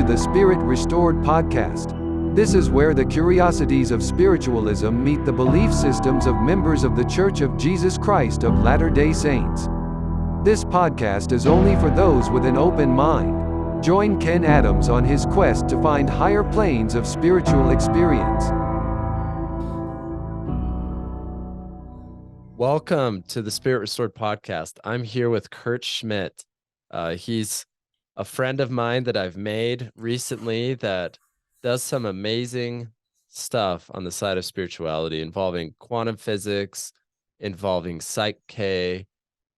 to the Spirit Restored podcast. This is where the curiosities of spiritualism meet the belief systems of members of the Church of Jesus Christ of Latter-day Saints. This podcast is only for those with an open mind. Join Ken Adams on his quest to find higher planes of spiritual experience. Welcome to the Spirit Restored podcast. I'm here with Kurt Schmidt. He's a friend of mine that I've made recently that does some amazing stuff on the side of spirituality involving quantum physics, involving Psych K,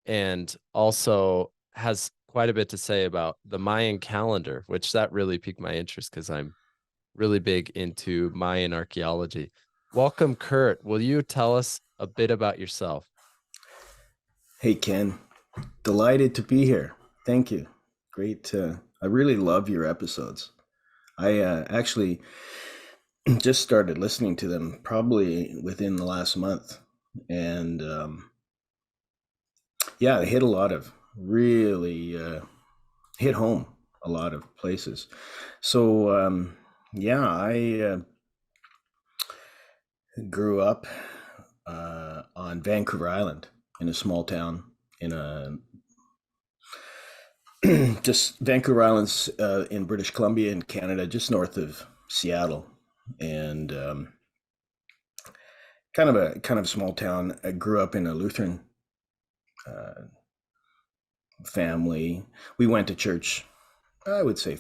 and also has quite a bit to say about the Mayan calendar, which that really piqued my interest because I'm really big into Mayan archaeology. Welcome, Kurt. Will you tell us a bit about yourself? Hey, Ken. Delighted to be here. Thank you. Great. I really love your episodes. I actually just started listening to them probably within the last month. And they hit a lot of really hit home a lot of places. So, I grew up on Vancouver Island in a small town just Vancouver Island's in British Columbia in Canada, just north of Seattle, and kind of a small town. I grew up in a Lutheran family. We went to church, I would say,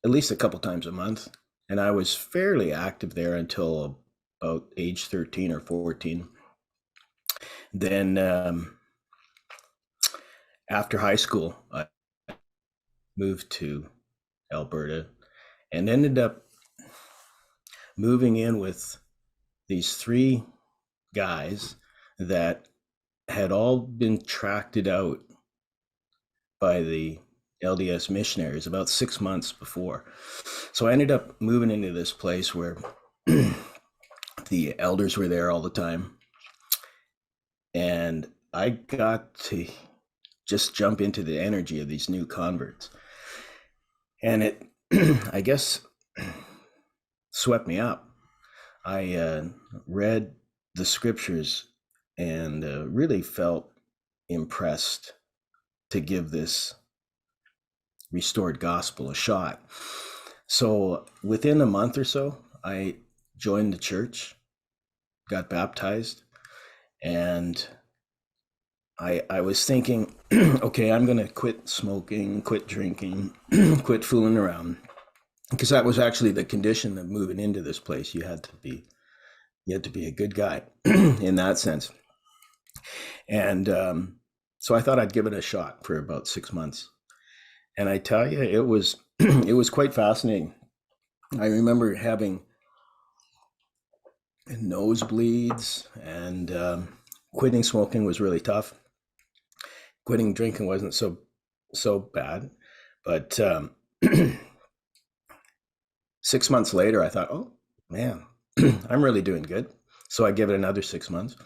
at least a couple times a month, and I was fairly active there until about age 13 or 14. Then after high school, I moved to Alberta and ended up moving in with these three guys that had all been tracted out by the LDS missionaries about 6 months before. So I ended up moving into this place where the elders were there all the time. And I got to just jump into the energy of these new converts. And it, I guess, swept me up. I read the scriptures and really felt impressed to give this restored gospel a shot. So within a month or so, I joined the church, got baptized, and I was thinking, okay, I'm going to quit smoking, quit drinking, quit fooling around, because that was actually the condition of moving into this place. You had to be a good guy in that sense. And so I thought I'd give it a shot for about 6 months. And I tell you, it was quite fascinating. I remember having nosebleeds, and quitting smoking was really tough. Quitting drinking wasn't so bad, but 6 months later, I thought, oh man, I'm really doing good. So I give it another 6 months,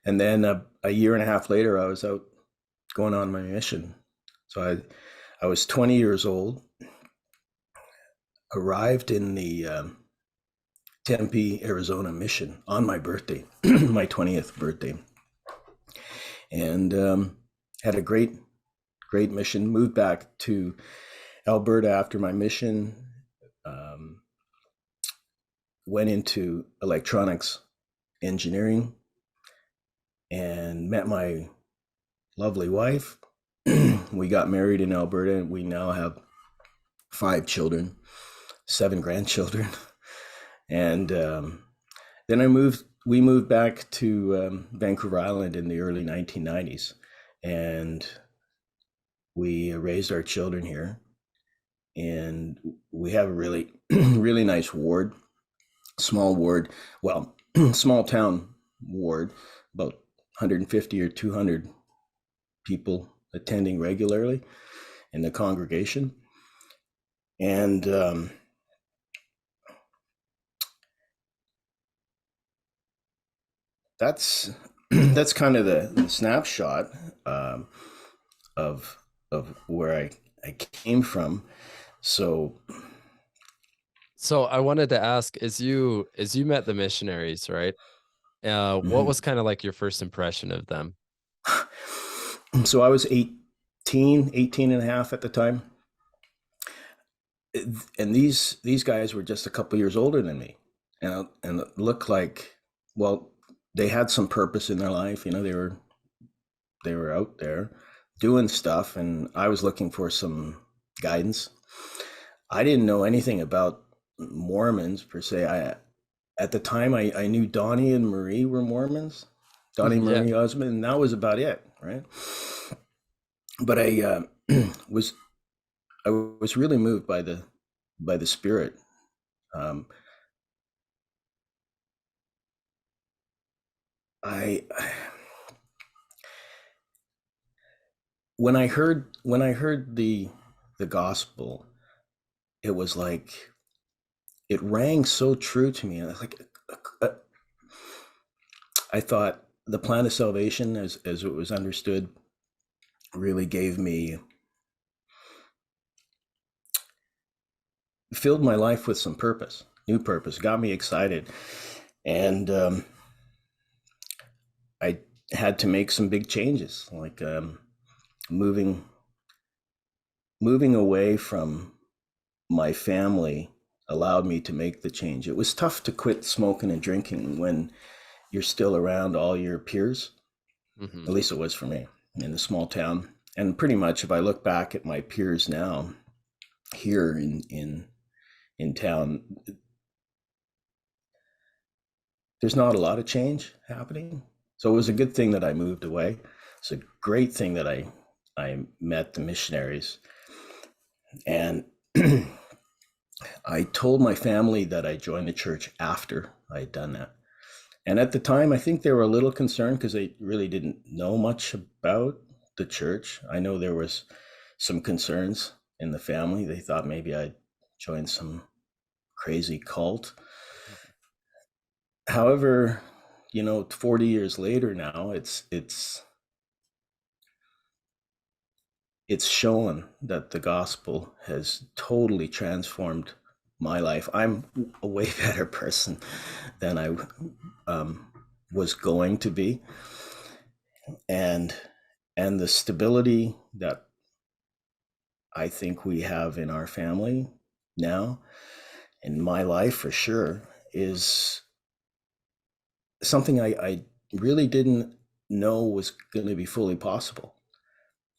and then a year and a half later, I was out going on my mission. So I was 20 years old, arrived in the Tempe, Arizona mission on my birthday, my 20th birthday, and had a great mission. Moved back to Alberta after my mission, went into electronics engineering, and met my lovely wife. We got married in Alberta, and we now have 5 children, 7 grandchildren. And then we moved back to Vancouver Island in the early 1990s, and we raised our children here. And we have a really, really nice ward, small town ward, about 150 or 200 people attending regularly in the congregation. And that's kind of the snapshot of where I came from. So I wanted to ask, as you met the missionaries, right? What mhm. was kind of like your first impression of them? So I was 18 and a half at the time. And these guys were just a couple years older than me. And it looked like, well, they had some purpose in their life. You know, they were out there doing stuff, and I was looking for some guidance. I didn't know anything about Mormons per se. At the time I knew Donnie and Marie were Mormons. Donnie and Yeah. Marie husband, and that was about it, right? But was I was really moved by the spirit. Um, I when I heard the gospel, it was like it rang so true to me. And I thought the plan of salvation, as it was understood, really filled my life with some purpose, new purpose, got me excited, and I had to make some big changes, like moving away from my family allowed me to make the change. It was tough to quit smoking and drinking when you're still around all your peers. Mm-hmm. At least it was for me in a small town. And pretty much, if I look back at my peers now here in town, there's not a lot of change happening. So it was a good thing that I moved away. It's a great thing that I met the missionaries. And I told my family that I joined the church after I had done that. And at the time, I think they were a little concerned because they really didn't know much about the church. I know there was some concerns in the family. They thought maybe I'd joined some crazy cult. However, 40 years later now, it's shown that the gospel has totally transformed my life. I'm a way better person than I was going to be, and the stability that I think we have in our family now, in my life for sure, is something I really didn't know was going to be fully possible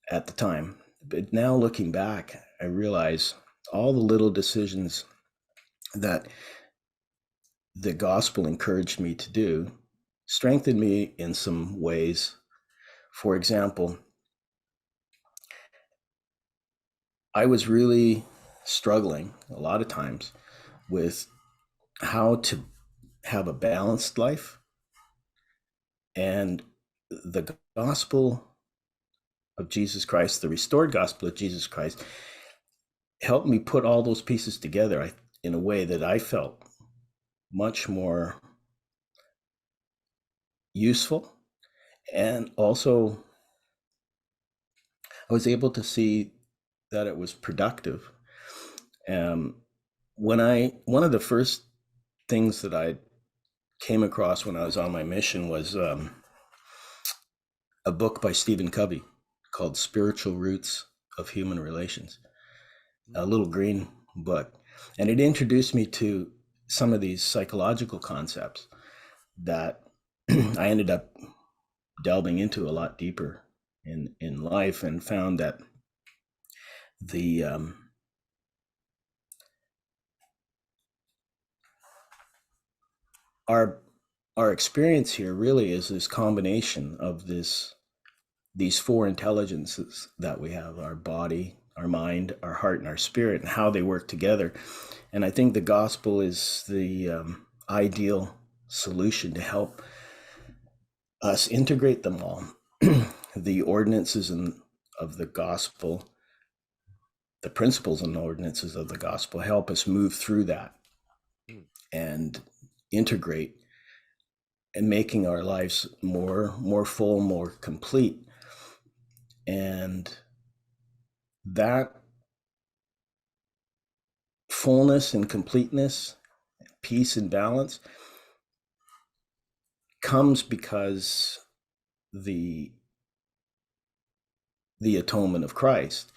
at the time. But now looking back, I realize all the little decisions that the gospel encouraged me to do strengthened me in some ways. For example, I was really struggling a lot of times with how to have a balanced life. And the gospel of Jesus Christ, the restored gospel of Jesus Christ, helped me put all those pieces together in a way that I felt much more useful. And also, I was able to see that it was productive. One of the first things that I came across when I was on my mission was a book by Stephen Covey called Spiritual Roots of Human Relations, a little green book. And it introduced me to some of these psychological concepts that I ended up delving into a lot deeper in life, and found that the our experience here really is this combination of these four intelligences that we have: our body, our mind, our heart, and our spirit, and how they work together. And I think the gospel is the ideal solution to help us integrate them all. The ordinances of the gospel, the principles and ordinances of the gospel help us move through that and integrate, and making our lives more full, more complete. And that fullness and completeness, peace and balance comes because the atonement of Christ.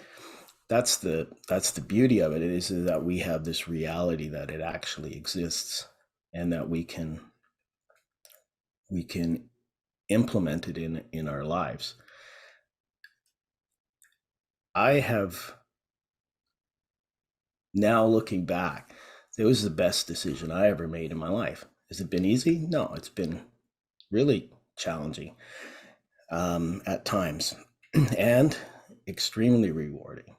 That's the beauty of it, is that we have this reality that it actually exists, and that we can implement it in our lives. I have, now looking back, it was the best decision I ever made in my life. Has it been easy? No, it's been really challenging at times, and extremely rewarding.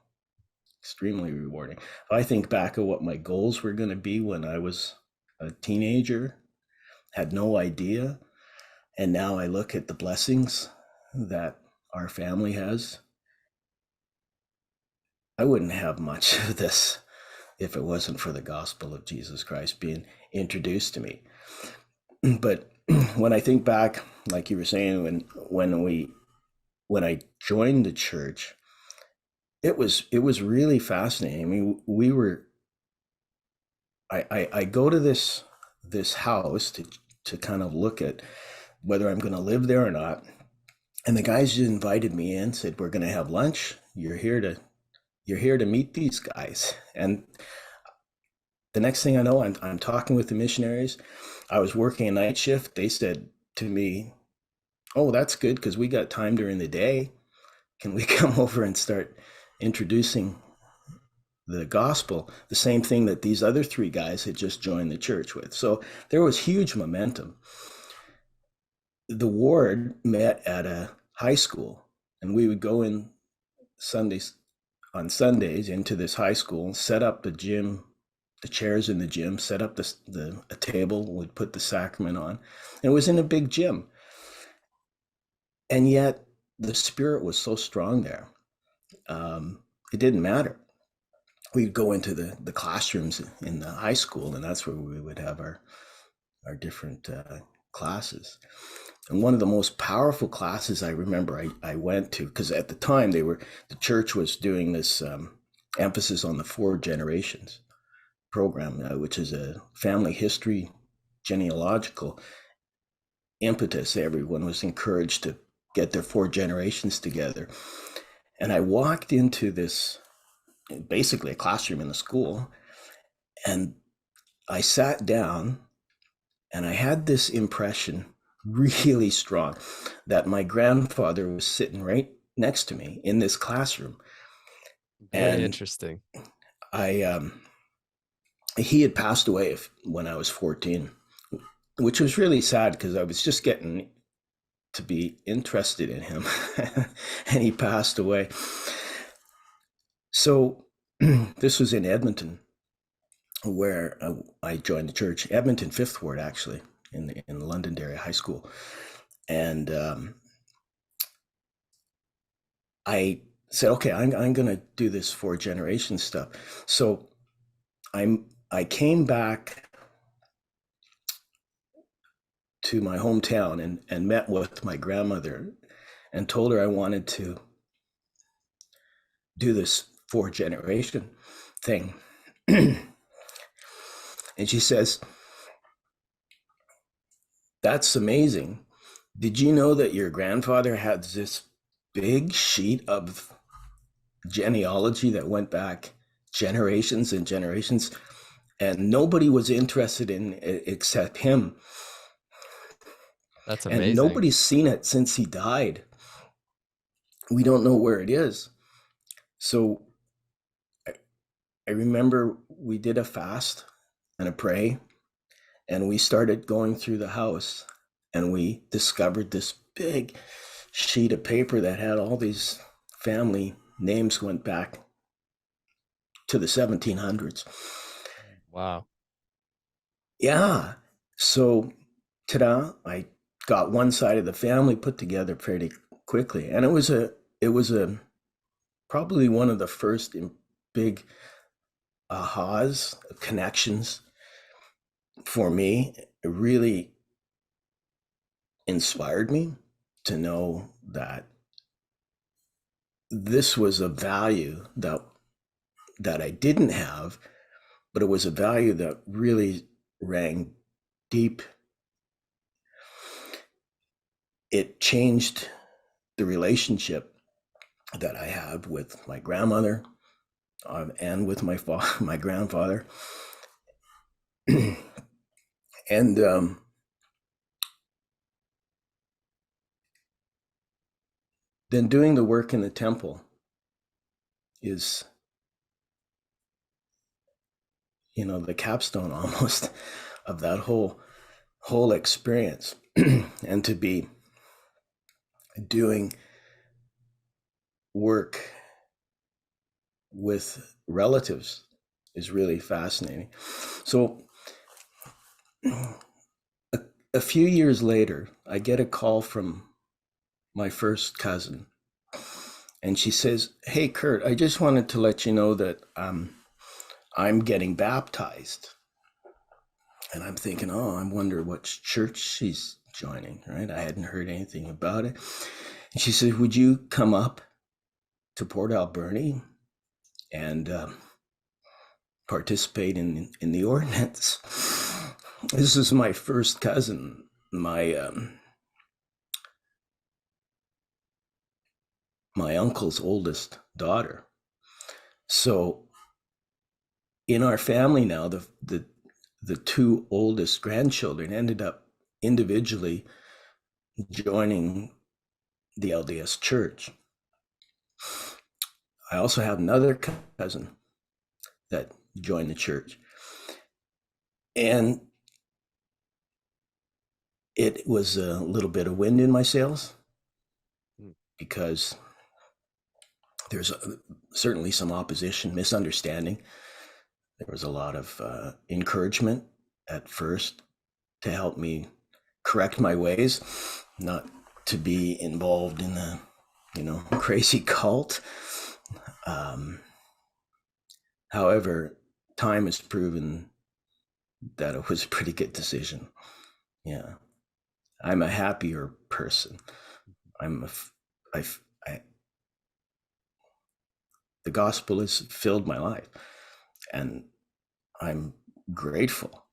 Extremely rewarding. I think back of what my goals were going to be when I was a teenager, had no idea. And now I look at the blessings that our family has. I wouldn't have much of this if it wasn't for the gospel of Jesus Christ being introduced to me. But when I think back, like you were saying, when I joined the church, it was really fascinating. I mean, I go to this house to kind of look at whether I'm going to live there or not. And the guys just invited me in, said, "We're going to have lunch. You're here to meet these guys." And the next thing I know, I'm talking with the missionaries. I was working a night shift. They said to me, "Oh, that's good, because we got time during the day. Can we come over and start introducing the gospel?" The same thing that these other three guys had just joined the church with. So there was huge momentum. The ward met at a high school, and we would go in on Sundays into this high school, set up the gym, the chairs in the gym, set up a table, would put the sacrament on. And it was in a big gym. And yet the spirit was so strong there. It didn't matter. We'd go into the classrooms in the high school, and that's where we would have our different classes. And one of the most powerful classes I remember I went to, because at the time the church was doing this emphasis on the 4 generations program, which is a family history genealogical impetus. Everyone was encouraged to get their 4 generations together. And I walked into this, basically a classroom in the school, and I sat down, and I had this impression, really strong, that my grandfather was sitting right next to me in this classroom. Very interesting. He had passed away when I was 14, which was really sad, because I was just getting to be interested in him, and he passed away. So this was in Edmonton, where I joined the church, Edmonton 5th Ward, actually, in the Londonderry High School. And I said, okay, I'm going to do this 4 generation stuff. So I came back to my hometown and met with my grandmother and told her I wanted to do this 4 generation thing. And she says, "That's amazing. Did you know that your grandfather had this big sheet of genealogy that went back generations and generations, and nobody was interested in it except him? That's amazing. And nobody's seen it since he died. We don't know where it is." So I remember we did a fast and a pray, and we started going through the house, and we discovered this big sheet of paper that had all these family names went back to the 1700s. Wow. Yeah. So ta-da, I got one side of the family put together pretty quickly. And it was a probably one of the first big ahas, connections for me. It really inspired me to know that this was a value that I didn't have, but it was a value that really rang deep. It changed the relationship that I had with my grandmother and with my grandfather. And then doing the work in the temple is, the capstone almost of that whole experience. And to be doing work with relatives is really fascinating. So a few years later, I get a call from my first cousin, and she says, "Hey, Kurt, I just wanted to let you know that I'm getting baptized." And I'm thinking, I wonder what church she's joining, right? I hadn't heard anything about it. And she said, "Would you come up to Port Alberni and participate in the ordinance?" This is my first cousin, my uncle's oldest daughter. So in our family now, the two oldest grandchildren ended up individually joining the LDS Church. I also have another cousin that joined the church. And it was a little bit of wind in my sails, because there's certainly some opposition, misunderstanding. There was a lot of encouragement at first to help me correct my ways, not to be involved in a, crazy cult. However, time has proven that it was a pretty good decision. Yeah. I'm a happier person. The gospel has filled my life, and I'm grateful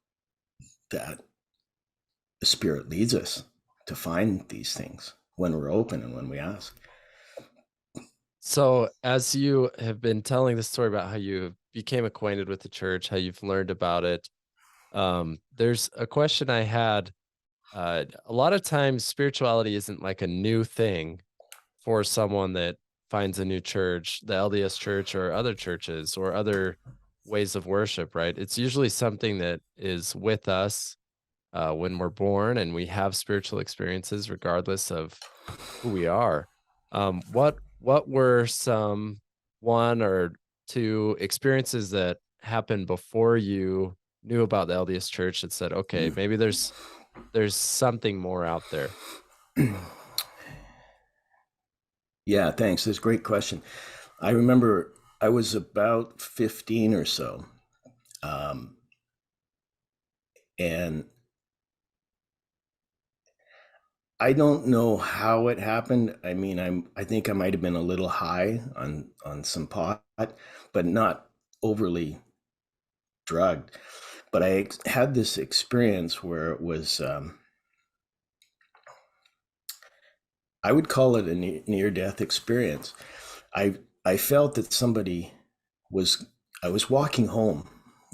that the Spirit leads us to find these things when we're open and when we ask. So as you have been telling the story about how you became acquainted with the church, how you've learned about it, there's a question I had. A lot of times spirituality isn't like a new thing for someone that finds a new church, the LDS church or other churches or other ways of worship, right? It's usually something that is with us when we're born, and we have spiritual experiences regardless of who we are. What were some one or two experiences that happened before you knew about the LDS church that said, okay, maybe there's something more out there? Yeah, thanks. That's a great question. I remember I was about 15 or so. And I don't know how it happened. I mean, I think I might have been a little high on some pot, but not overly drugged. But I had this experience where it was, I would call it a near-death experience. I felt that I was walking home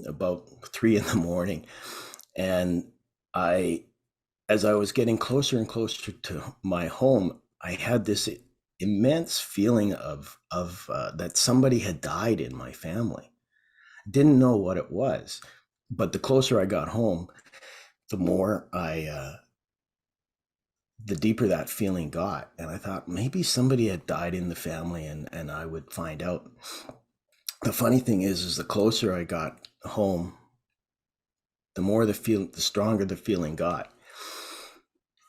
about 3 a.m, and as I was getting closer and closer to my home, I had this immense feeling of that somebody had died in my family. Didn't know what it was, but the closer I got home, the more the deeper that feeling got. And I thought maybe somebody had died in the family, and I would find out. The funny thing is the closer I got home, the more the stronger the feeling got.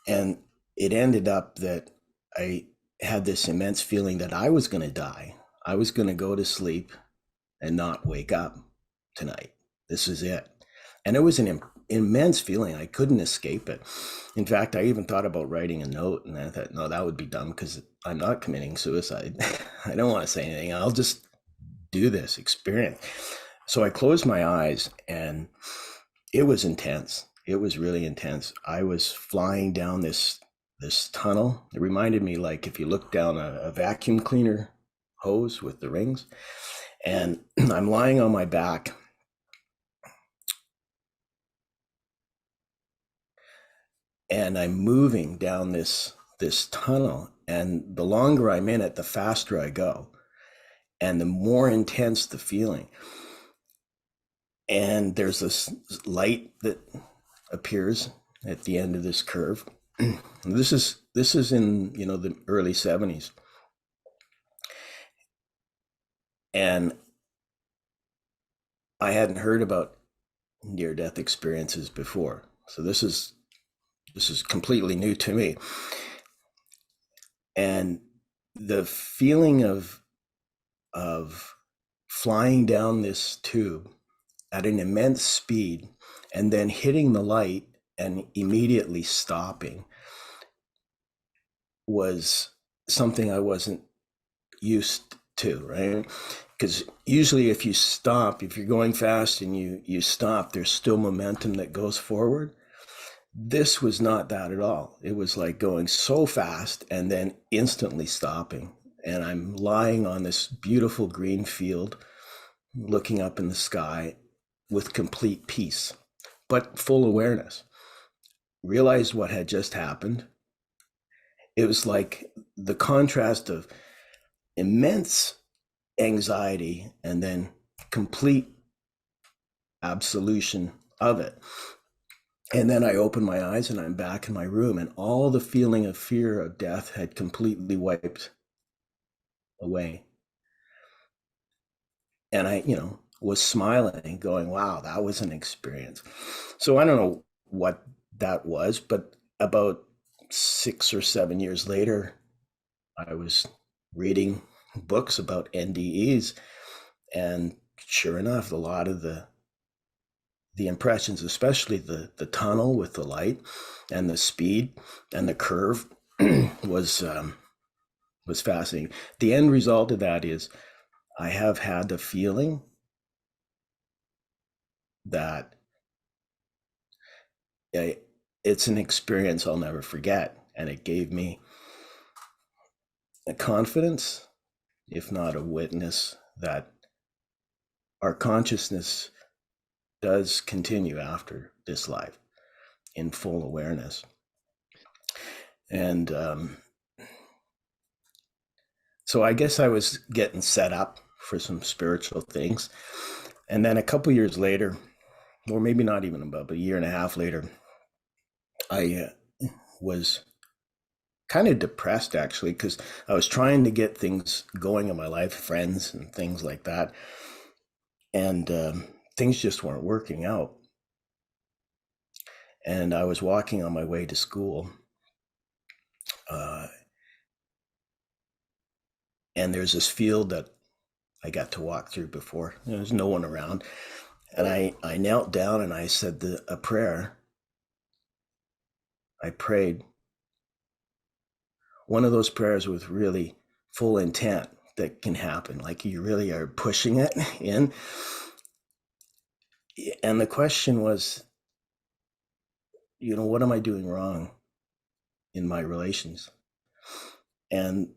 And it ended up that I had this immense feeling that I was going to die. I was going to go to sleep and not wake up tonight. This is it. And it was an immense feeling. I couldn't escape it. In fact, I even thought about writing a note, and I thought, no, that would be dumb because I'm not committing suicide. I don't want to say anything. I'll just do this experience. So I closed my eyes, and it was intense. It was really intense. I was flying down this tunnel. It reminded me, like, if you look down a vacuum cleaner hose with the rings, and I'm lying on my back, and I'm moving down this tunnel, and the longer I'm in it, the faster I go, and the more intense the feeling. And there's this light that appears at the end of this curve. This is in, you know, the early 70s. And I hadn't heard about near-death experiences before. So this is completely new to me. And the feeling of flying down this tube at an immense speed and then hitting the light and immediately stopping was something I wasn't used to, right? Because usually if you stop, if you're going fast and you stop, there's still momentum that goes forward. This was not that at all. It was like going so fast and then instantly stopping. And I'm lying on this beautiful green field, looking up in the sky with complete peace, but full awareness. Realized what had just happened. It was like the contrast of immense anxiety and then complete absolution of it. And then I opened my eyes and I'm back in my room, and all the feeling of fear of death had completely wiped away. And I, you know, was smiling, going, wow, that was an experience. So I don't know what that was, but about 6 or 7 years later, I was reading books about NDEs, and sure enough, a lot of the impressions, especially the tunnel with the light and the speed and the curve, was fascinating. The end result of that is I have had the feeling that it's an experience I'll never forget, and it gave me a confidence, if not a witness, that our consciousness does continue after this life in full awareness. And so I guess I was getting set up for some spiritual things. And then a couple years later, or maybe not even about a year and a half later, I was kind of depressed, actually, because I was trying to get things going in my life, friends and things like that. And things just weren't working out. And I was walking on my way to school. And there's this field that I got to walk through before. There's no one around. And I knelt down and I said a prayer. I prayed one of those prayers with really full intent that can happen. Like you really are pushing it in. And the question was, you know, what am I doing wrong in my relations? And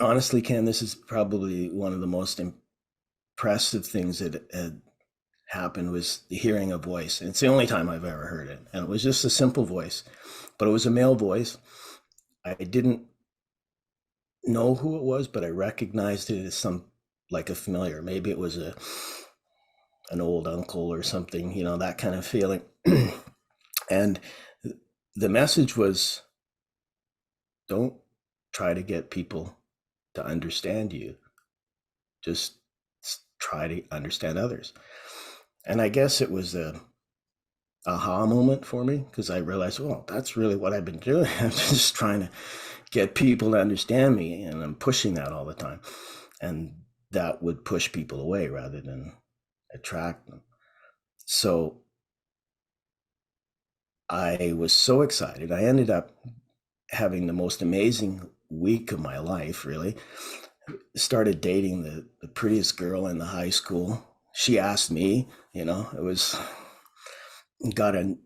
honestly, Ken, this is probably one of the most impressive things that had happened, was hearing a voice. And it's the only time I've ever heard it. And it was just a simple voice, but it was a male voice. I didn't know who it was, but I recognized it as like a familiar. Maybe it was an old uncle or something, you know, that kind of feeling. And the message was, don't try to get people to understand you. Just try to understand others. And I guess it was a aha moment for me, because I realized, well, that's really what I've been doing. I'm just trying to get people to understand me, and I'm pushing that all the time. And that would push people away rather than attract them. So I was so excited. I ended up having the most amazing week of my life, really. started dating the prettiest girl in the high school. She asked me, it was got a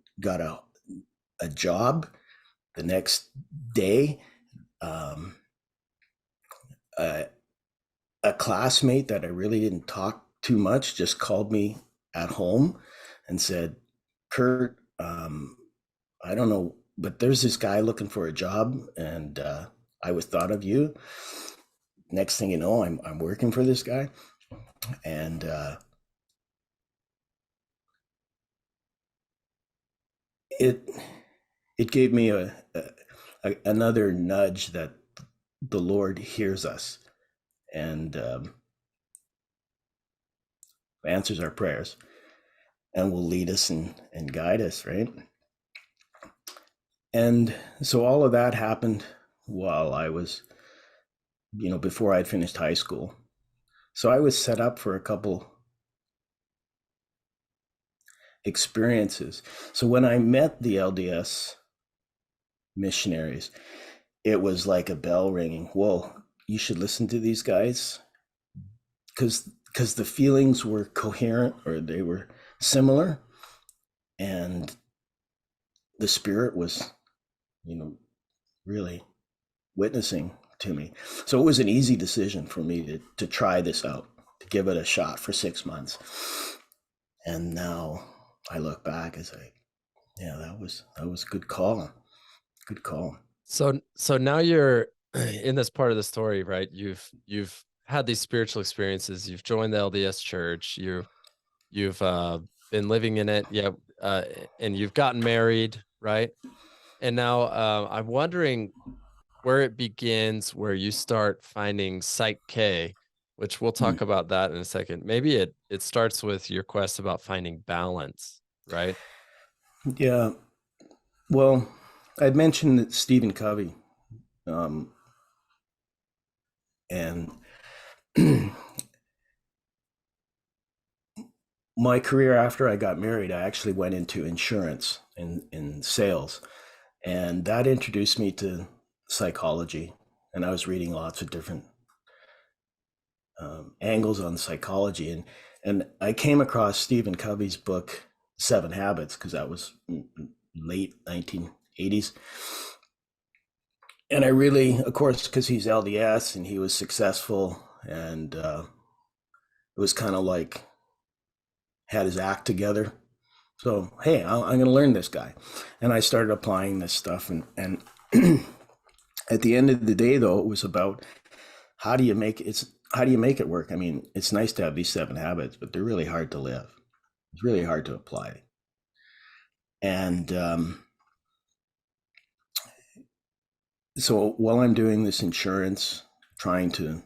job the next day. A, a classmate that I really didn't talk too much just called me at home and said, Kurt, I don't know, but there's this guy looking for a job, and I was thought of you. Next thing you know, I'm working for this guy, and it gave me another nudge that the Lord hears us and answers our prayers and will lead us and guide us, right? And so all of that happened while I was, before I'd finished high school. So I was set up for a couple experiences. So when I met the LDS missionaries, it was like a bell ringing. Whoa, you should listen to these guys, because the feelings were coherent, or they were similar, and the Spirit was, really witnessing to me. So it was an easy decision for me to try this out, to give it a shot for 6 months. And now I look back as that was a good call. Good call. So now you're in this part of the story, right? You've had these spiritual experiences. You've joined the LDS Church. You've been living in it, and you've gotten married, right? And now I'm wondering where it begins, where you start finding Psych K, which we'll talk about that in a second. Maybe it starts with your quest about finding balance, right? Yeah. Well, I'd mentioned that Stephen Covey, and my career after I got married, I actually went into insurance in sales, and that introduced me to psychology. And I was reading lots of different angles on psychology, and I came across Stephen Covey's book 7 Habits, because that was late 1980s. And I really, of course, because he's LDS and he was successful, and it was kind of like had his act together. So, hey, I'm going to learn this guy. And I started applying this stuff. And at the end of the day, though, it was about how do you make it work? I mean, it's nice to have these 7 habits, but they're really hard to live. It's really hard to apply. And so while I'm doing this insurance, trying to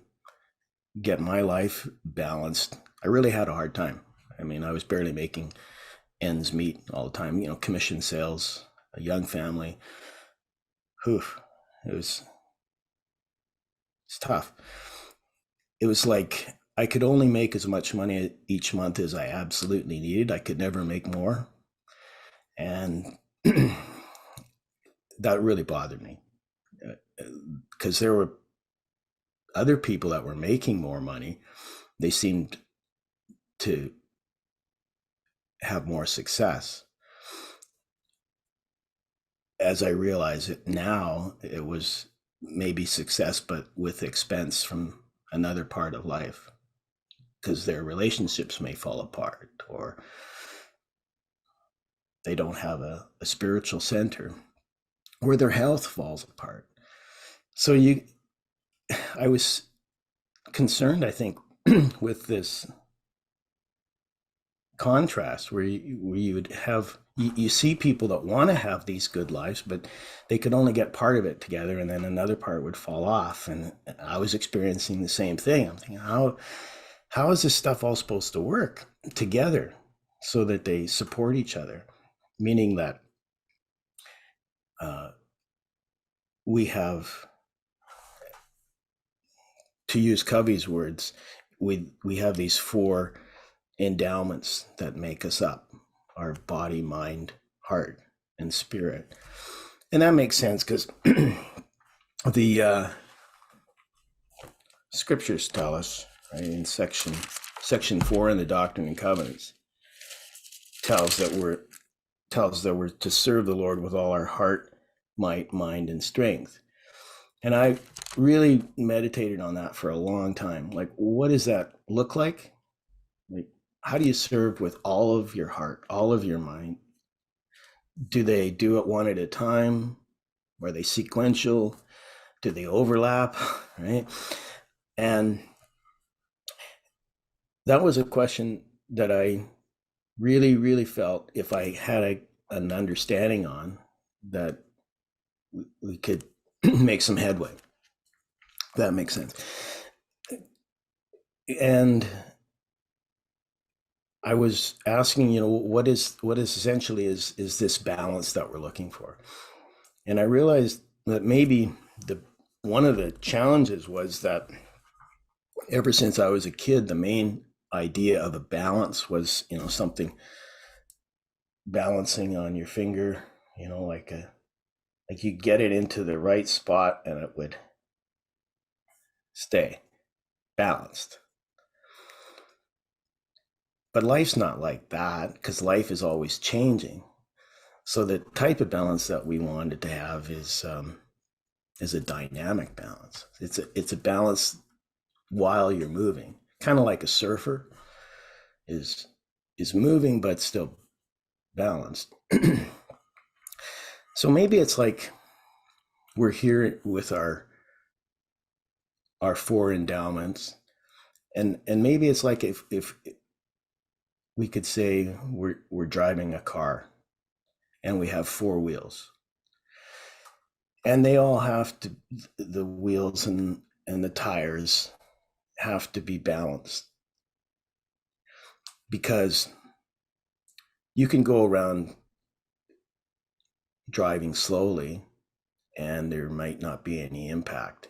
get my life balanced, I really had a hard time. I mean, I was barely making ends meet all the time, commission sales, a young family. It's tough. It was like I could only make as much money each month as I absolutely needed. I could never make more. And that really bothered me, because there were other people that were making more money. They seemed to have more success. As I realize it now, it was maybe success, but with expense from another part of life, because their relationships may fall apart, or they don't have a spiritual center, or their health falls apart. So I was concerned, I think, with this contrast where you would have, you see people that want to have these good lives, but they could only get part of it together, and then another part would fall off. And I was experiencing the same thing. I'm thinking, how is this stuff all supposed to work together so that they support each other? Meaning that we have, to use Covey's words, we have these 4 endowments that make us up: our body, mind, heart, and spirit. And that makes sense, because scriptures tell us, right, in section 4 in the Doctrine and Covenants, tells that we're to serve the Lord with all our heart, might, mind, and strength. And I really meditated on that for a long time. Like, what does that look like? Like, how do you serve with all of your heart, all of your mind? Do they do it one at a time? Are they sequential? Do they overlap? Right? And that was a question that I really, really felt if I had an understanding on, that we could make some headway. That makes sense. And I was asking, what is essentially is this balance that we're looking for? And I realized that maybe one of the challenges was that ever since I was a kid, the main idea of a balance was, something balancing on your finger, like you get it into the right spot and it would stay balanced. But life's not like that, because life is always changing. So the type of balance that we wanted to have is a dynamic balance. It's a balance while you're moving, kind of like a surfer is moving but still balanced. So maybe it's like we're here with our 4 endowments, and maybe it's like if we could say we're driving a car and we have 4 wheels, and they all have to, the wheels and the tires have to be balanced, because you can go around driving slowly and there might not be any impact.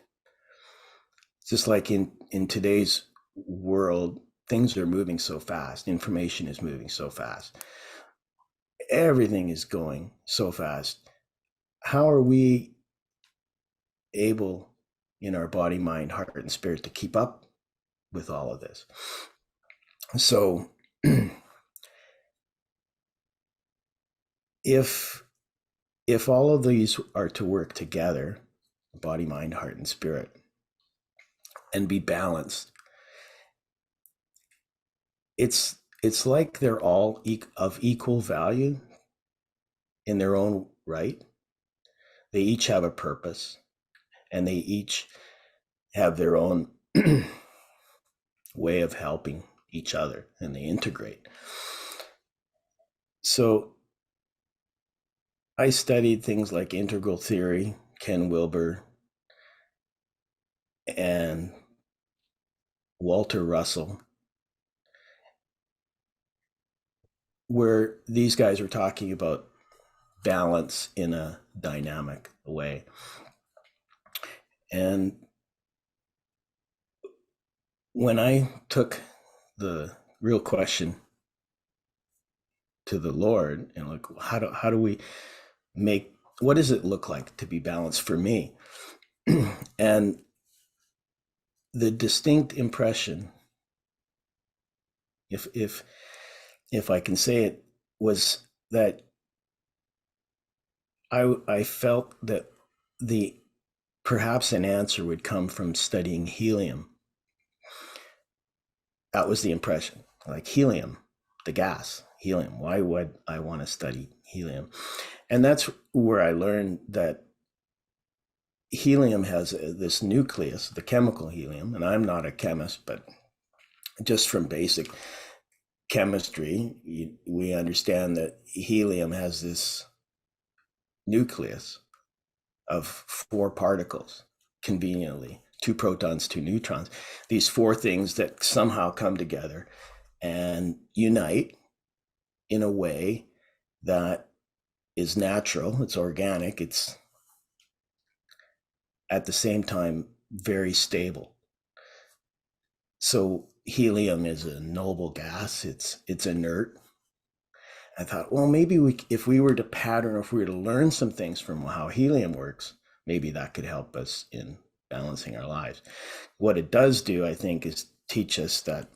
Just like in today's world, things are moving so fast, information is moving so fast, everything is going so fast. How are we able in our body, mind, heart, and spirit to keep up with all of this? So if all of these are to work together, body, mind, heart, and spirit, and be balanced, it's like they're all of equal value in their own right. They each have a purpose, and they each have their own way of helping each other, and they integrate. So I studied things like integral theory, Ken Wilber, and Walter Russell, where these guys were talking about balance in a dynamic way. And when I took the real question to the Lord, and like, how do we make, what does it look like to be balanced for me? And the distinct impression, if I can say it, was that I felt that perhaps an answer would come from studying helium. That was the impression. Like, helium, the gas, helium. Why would I want to study helium? And that's where I learned that helium has this nucleus, the chemical helium, and I'm not a chemist, but just from basic chemistry, we understand that helium has this nucleus of 4 particles, conveniently, 2 protons, 2 neutrons, these 4 things that somehow come together and unite in a way that is natural, it's organic, it's at the same time very stable. So helium is a noble gas, it's inert. I thought, well, maybe if we were to learn some things from how helium works, maybe that could help us in balancing our lives. What it does do, I think, is teach us that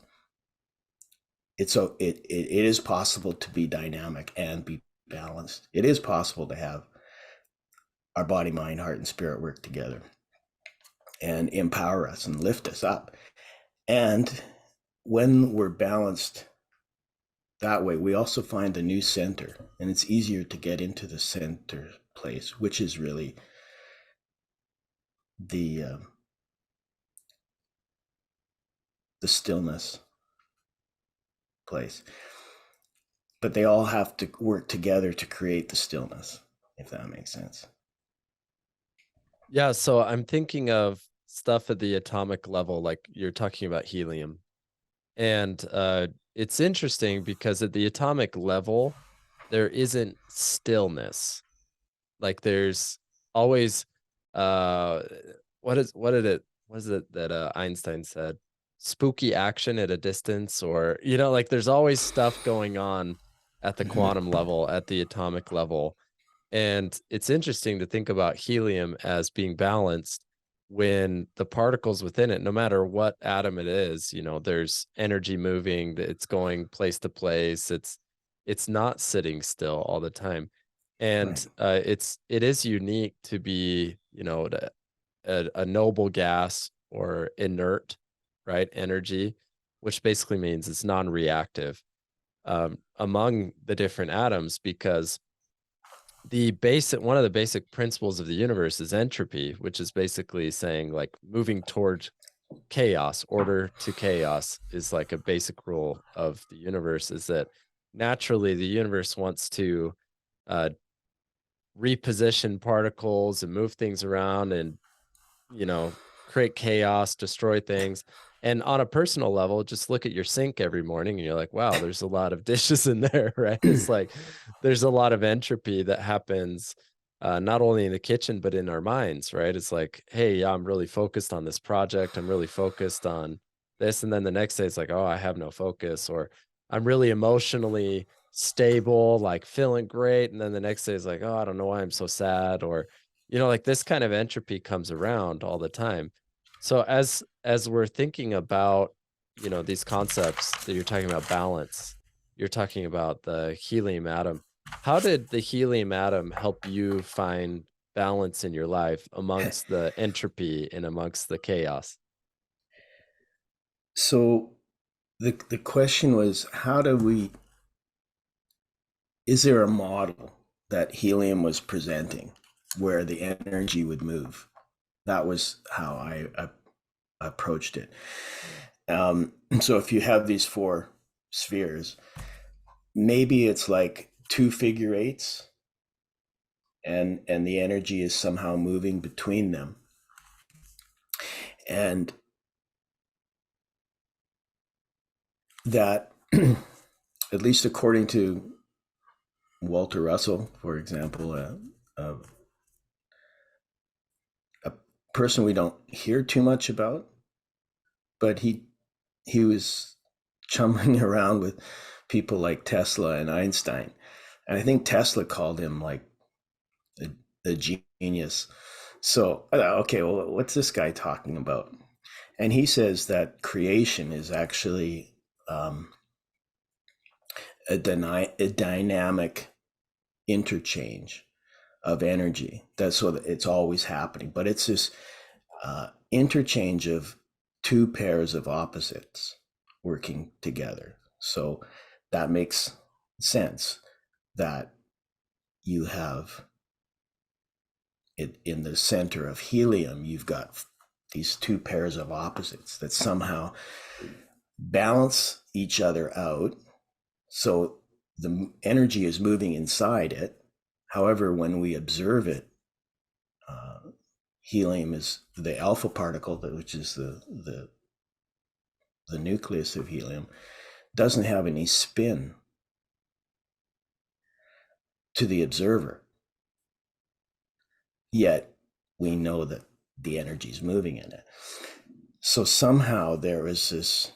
it is possible to be dynamic and be balanced. It is possible to have our body, mind, heart, and spirit work together and empower us and lift us up. And when we're balanced that way, we also find a new center, and it's easier to get into the center place, which is really the stillness place. But they all have to work together to create the stillness, if that makes sense. Yeah, so I'm thinking of stuff at the atomic level, like you're talking about helium. And it's interesting because at the atomic level, there isn't stillness. Like there's always what is it that Einstein said? Spooky action at a distance, or like there's always stuff going on at the quantum level, at the atomic level. And it's interesting to think about helium as being balanced when the particles within it, no matter what atom it is, there's energy moving, it's going place to place. It's not sitting still all the time. And Right. it is unique to be, a noble gas or inert, right? Energy, which basically means it's non-reactive among the different atoms, because one of the basic principles of the universe is entropy, which is basically saying like moving toward chaos. Order to chaos is like a basic rule of the universe, is that naturally the universe wants to uh, reposition particles and move things around and create chaos, destroy things. And on a personal level, just look at your sink every morning and you're like, wow, there's a lot of dishes in there, right? It's like there's a lot of entropy that happens not only in the kitchen, but in our minds, right? It's like, hey, yeah, I'm really focused on this project. I'm really focused on this. And then the next day it's like, oh, I have no focus, or I'm really emotionally stable, like feeling great. And then the next day is like, oh, I don't know why I'm so sad, or like this kind of entropy comes around all the time. So as we're thinking about, these concepts that you're talking about, balance, you're talking about the helium atom. How did the helium atom help you find balance in your life amongst the entropy and amongst the chaos? So the question was, is there a model that helium was presenting where the energy would move? That was how I approached it. So if you have these 4 spheres, maybe it's like 2 figure eights, and the energy is somehow moving between them. And that, at least according to Walter Russell, for example, a person we don't hear too much about, but he was chumming around with people like Tesla and Einstein. And I think Tesla called him like a genius. So I thought, okay, well, what's this guy talking about? And he says that creation is actually a dynamic interchange of energy. That's so that it's always happening, but it's this interchange of 2 pairs of opposites working together. So that makes sense that you have it in the center of helium, you've got these 2 pairs of opposites that somehow balance each other out. So the energy is moving inside it. However, when we observe it, helium is the alpha particle, which is the nucleus of helium, doesn't have any spin to the observer. Yet we know that the energy is moving in it. So somehow there is this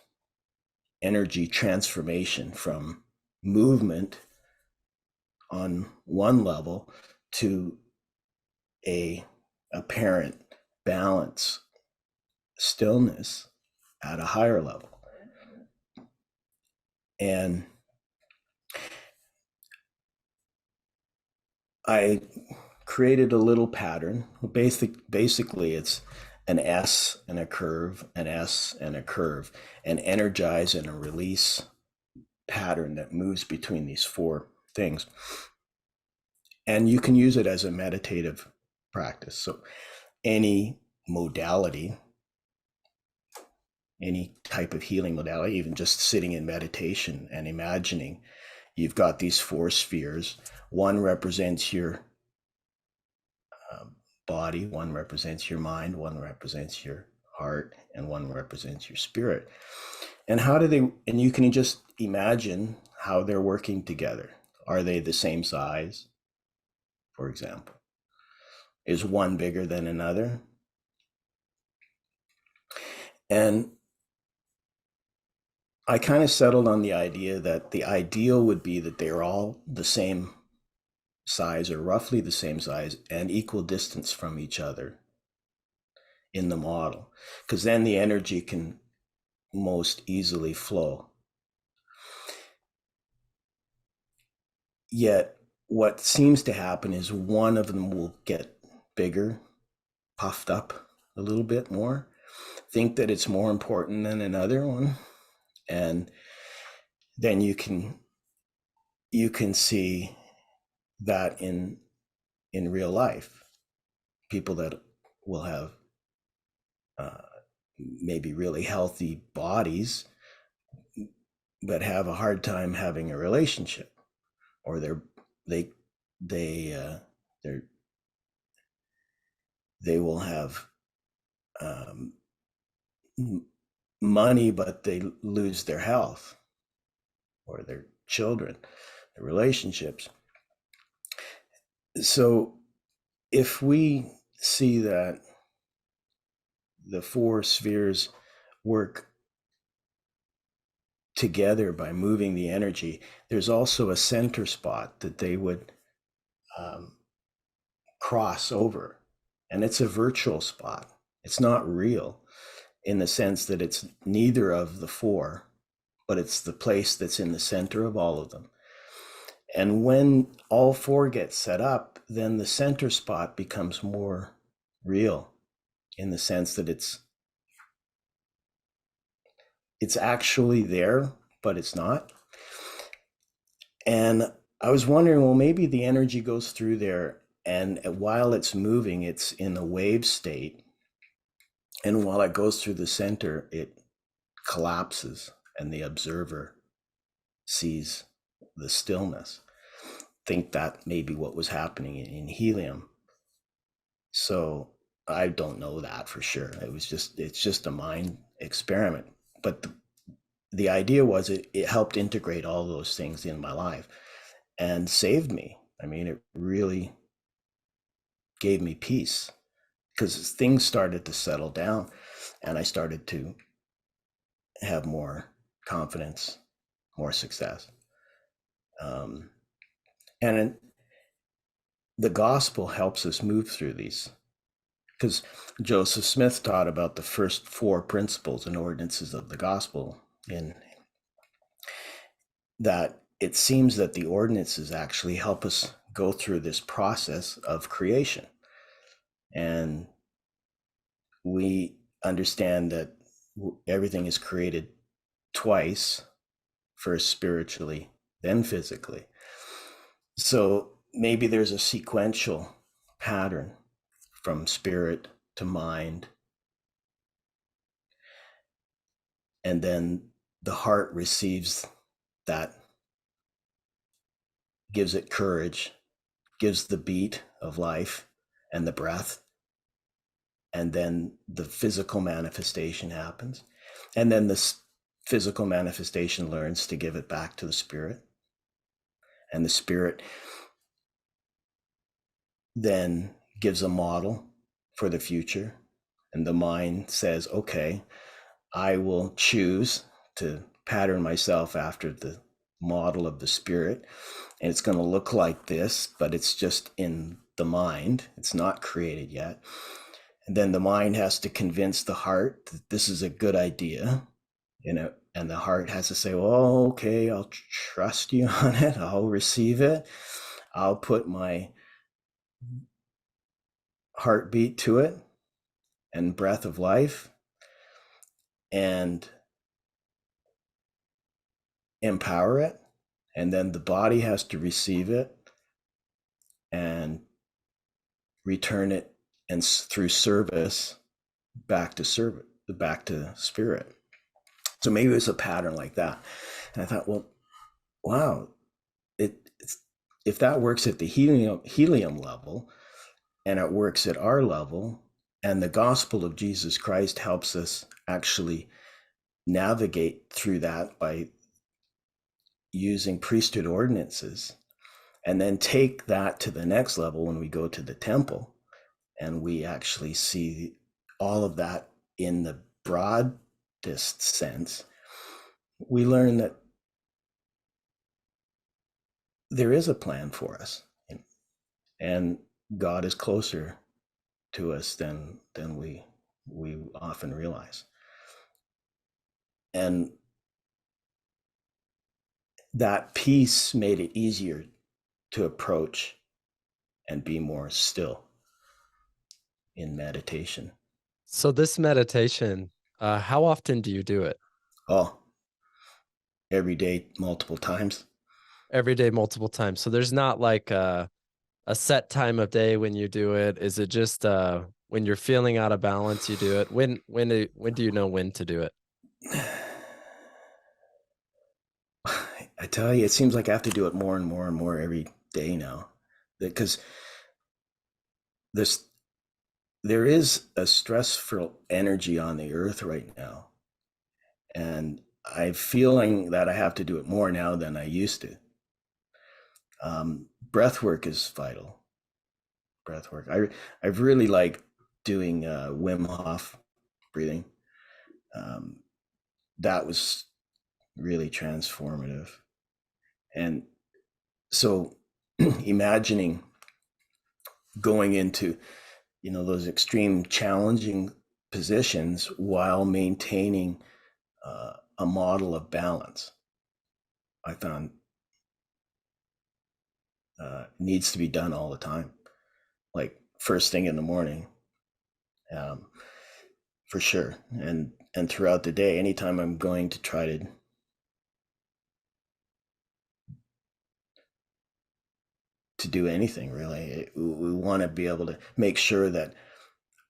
energy transformation from movement on one level to a apparent balance stillness at a higher level. And I created a little pattern. Basically, it's an S and a curve, an S and a curve, an energize and a release pattern that moves between these four things. And you can use it as a meditative practice. So any modality, any type of healing modality, even just sitting in meditation and imagining you've got these four spheres. One represents your body, one represents your mind, one represents your heart, and one represents your spirit. And and you can just imagine how they're working together. Are they the same size, for example? Is one bigger than another? And I kind of settled on the idea that the ideal would be that they're all the same size or roughly the same size and equal distance from each other in the model, because then the energy can most easily flow. Yet what seems to happen is one of them will get bigger, puffed up a little bit more, think that it's more important than another one, and then you can see that in real life, people that will have maybe really healthy bodies but have a hard time having a relationship, or they will have money but they lose their health, or their children, their relationships. So if we see that the four spheres work together by moving the energy, there's also a center spot that they would cross over. And it's a virtual spot. It's not real in the sense that it's neither of the four, but it's the place that's in the center of all of them. And when all four get set up, then the center spot becomes more real in the sense that it's actually there, but it's not. And I was wondering, well, maybe the energy goes through there, and while it's moving, it's in a wave state. And while it goes through the center, it collapses, and the observer sees the stillness. Think that may be what was happening in helium. So I don't know that for sure. It's just a mind experiment. But the idea was it helped integrate all those things in my life and saved me. I mean, it really gave me peace, because things started to settle down and I started to have more confidence, more success. And the gospel helps us move through these, because Joseph Smith taught about the first four principles and ordinances of the gospel, in that it seems that the ordinances actually help us go through this process of creation. And we understand that everything is created twice, first spiritually, then physically. So maybe there's a sequential pattern from spirit to mind, and then the heart receives that, gives it courage, gives the beat of life and the breath, and then the physical manifestation happens, and then the physical manifestation learns to give it back to the spirit, and the spirit then gives a model for the future, and the mind says, okay, I will choose to pattern myself after the model of the spirit, and it's going to look like this, but it's just in the mind, it's not created yet. And then the mind has to convince the heart that this is a good idea, and the heart has to say, well, okay, I'll trust you on it. I'll receive it. I'll put my heartbeat to it and breath of life and empower it. And then the body has to receive it and return it, and through service back to spirit. So maybe it was a pattern like that. And I thought, well, wow, if that works at the helium level, and it works at our level, and the gospel of Jesus Christ helps us actually navigate through that by using priesthood ordinances, and then take that to the next level when we go to the temple, and we actually see all of that in the broadest sense, we learn that there is a plan for us, and God is closer to us than we often realize. And that peace made it easier to approach and be more still in meditation. So this meditation, how often do you do it? Oh, every day, multiple times. Every day, multiple times. So there's not like a set time of day when you do it. Is it just when you're feeling out of balance, you do it? When do you know when to do it? I tell you, it seems like I have to do it more and more and more every day now, because there is a stressful energy on the earth right now, and I'm feeling that I have to do it more now than I used to. Breath work is vital. Breath work. I've really liked doing Wim Hof breathing. That was really transformative. And so imagining going into, those extreme challenging positions while maintaining a model of balance, I found needs to be done all the time, like first thing in the morning, for sure, and throughout the day, anytime I'm going to try to do anything, really, we want to be able to make sure that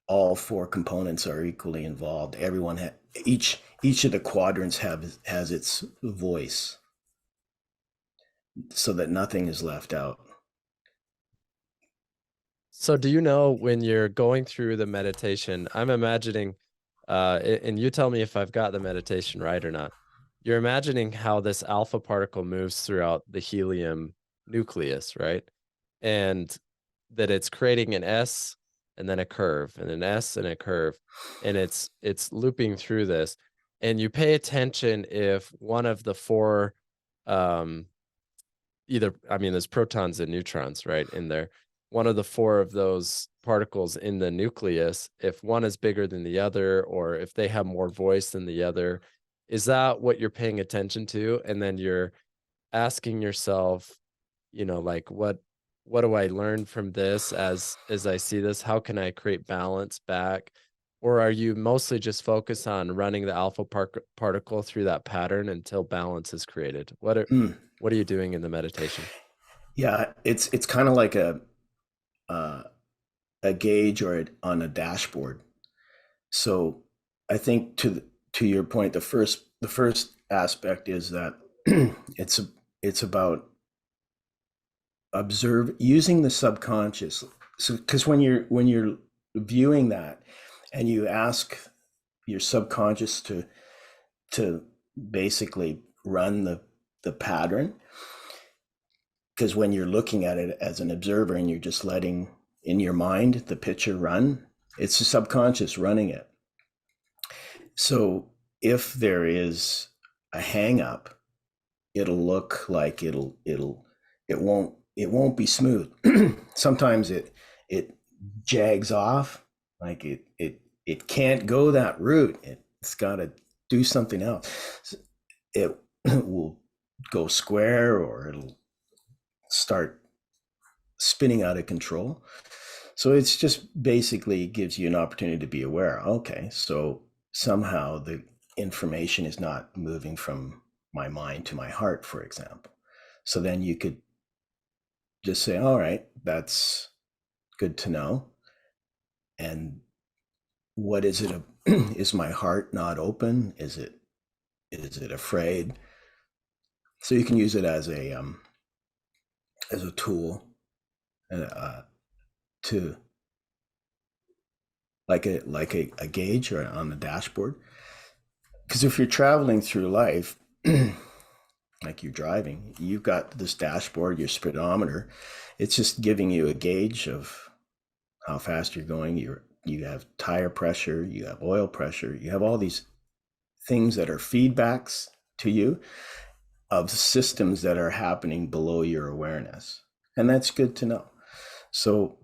all four components are equally involved. Everyone each of the quadrants has its voice, so that nothing is left out. So do you know when you're going through the meditation, I'm imagining, and you tell me if I've got the meditation right or not. You're imagining how this alpha particle moves throughout the helium nucleus, right? And that it's creating an S and then a curve and an S and a curve, and it's looping through this. And you pay attention if one of the four, there's protons and neutrons, right, in there. One of the four of those particles in the nucleus, if one is bigger than the other, or if they have more voice than the other, is that what you're paying attention to? And then you're asking yourself, like, what do I learn from this as I see this? How can I create balance back? Or are you mostly just focused on running the alpha particle through that pattern until balance is created? What are you doing in the meditation? Yeah, it's kind of like a gauge on a dashboard. So I think to your point, the first aspect is that it's about using the subconscious. So because when you're viewing that, and you ask your subconscious to basically run the pattern, because when you're looking at it as an observer and you're just letting in your mind the picture run, it's the subconscious running it. So if there is a hang up, it'll look like it won't be smooth. Sometimes it jags off, Like it can't go that route. It's got to do something else. It will go square, or it'll start spinning out of control. So it's just basically gives you an opportunity to be aware. Okay, so somehow the information is not moving from my mind to my heart, for example. So then you could just say, all right, that's good to know. And what is it? Is my heart not open? Is it afraid? So you can use it as a tool to like a gauge or on the dashboard. Because if you're traveling through life, like you're driving, you've got this dashboard, your speedometer. It's just giving you a gauge of how fast you're going. You have tire pressure, you have oil pressure, you have all these things that are feedbacks to you of systems that are happening below your awareness. And that's good to know. So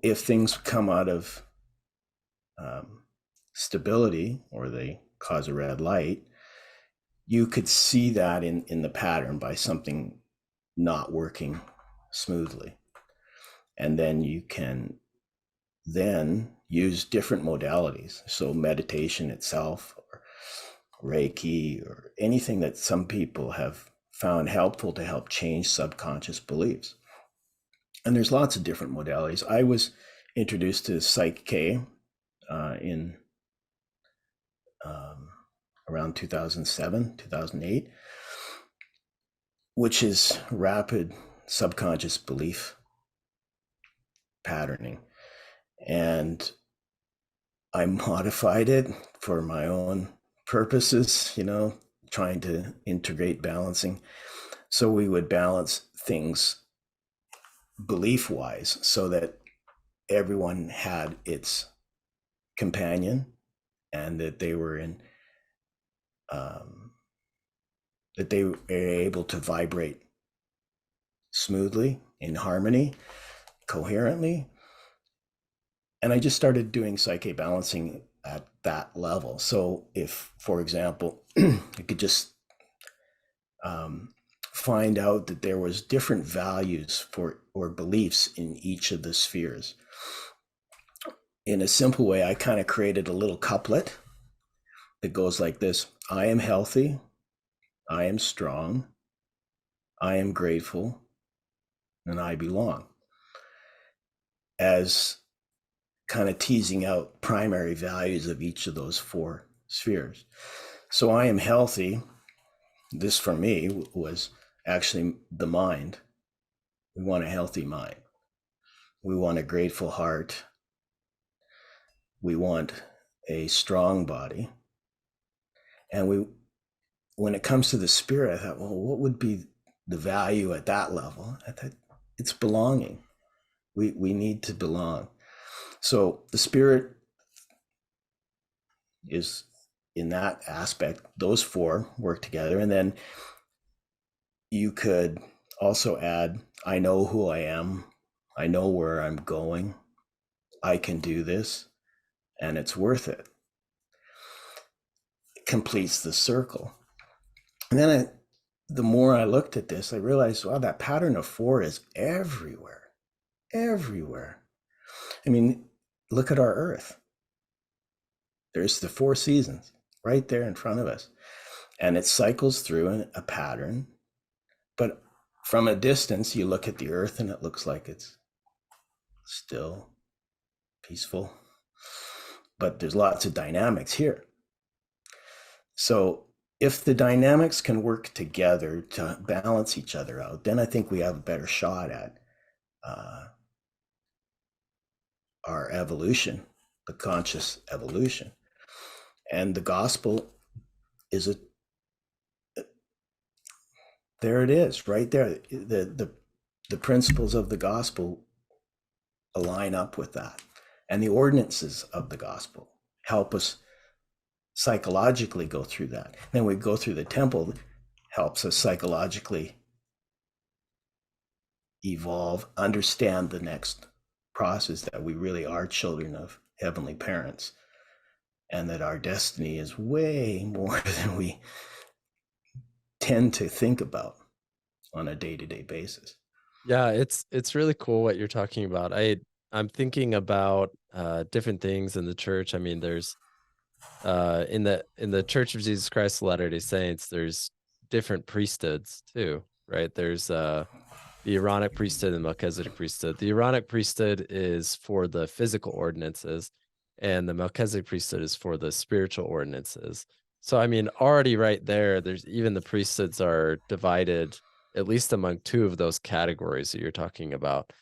if things come out of stability, or they cause a red light, you could see that in the pattern by something not working smoothly. And then you can then use different modalities. So meditation itself, or Reiki, or anything that some people have found helpful to help change subconscious beliefs. And there's lots of different modalities. I was introduced to Psych K in around 2007, 2008, which is rapid subconscious belief patterning. And I modified it for my own purposes, trying to integrate balancing. So we would balance things belief-wise so that everyone had its companion, and that they were that they were able to vibrate smoothly, in harmony, coherently. And I just started doing Psych K balancing at that level. So if, for example, I could just find out that there was different values or beliefs in each of the spheres. In a simple way, I kind of created a little couplet that goes like this: I am healthy, I am strong, I am grateful, and I belong. As kind of teasing out primary values of each of those four spheres. So I am healthy. This for me was actually the mind. We want a healthy mind. We want a grateful heart. We want a strong body. And when it comes to the spirit, I thought, well, what would be the value at that level? I thought, it's belonging. We need to belong. So the spirit is, in that aspect, those four work together. And then you could also add, I know who I am. I know where I'm going. I can do this, and it's worth it. It completes the circle. And then the more I looked at this, I realized, wow, that pattern of four is everywhere. Everywhere. I mean, look at our Earth. There's the 4 seasons right there in front of us. And it cycles through a pattern. But from a distance, you look at the Earth and it looks like it's still, peaceful. But there's lots of dynamics here. So if the dynamics can work together to balance each other out, then I think we have a better shot at our evolution, the conscious evolution. And the gospel is there it is, right there. The principles of the gospel align up with that. And the ordinances of the gospel help us psychologically go through that. Then we go through the temple, helps us psychologically evolve, understand the next process that we really are children of heavenly parents, and that our destiny is way more than we tend to think about on a day-to-day basis. Yeah, it's really cool what you're talking about. I'm thinking about different things in the church. I mean, there's in the Church of Jesus Christ of Latter-day Saints, there's different priesthoods too, right? There's the Aaronic priesthood and Melchizedek priesthood. The Aaronic priesthood is for the physical ordinances, and the Melchizedek priesthood is for the spiritual ordinances. So, I mean, already right there, there's even the priesthoods are divided at least among two of those categories that you're talking about.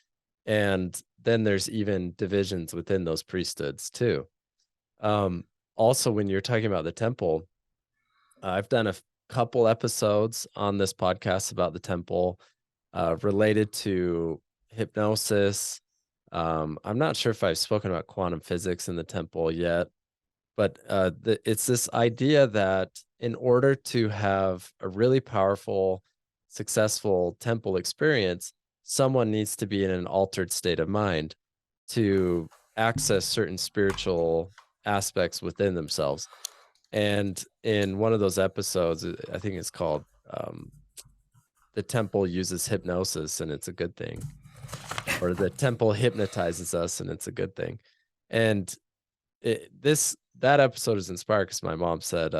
And then there's even divisions within those priesthoods too. Um, Also, when you're talking about the temple, I've done a couple episodes on this podcast about the temple related to hypnosis. I'm not sure if I've spoken about quantum physics in the temple yet, but it's this idea that in order to have a really powerful, successful temple experience, someone needs to be in an altered state of mind to access certain spiritual aspects within themselves. And in one of those episodes, I think it's called The Temple Uses Hypnosis and It's a Good Thing, or The Temple Hypnotizes Us and It's a Good Thing. And that episode is inspired because my mom said,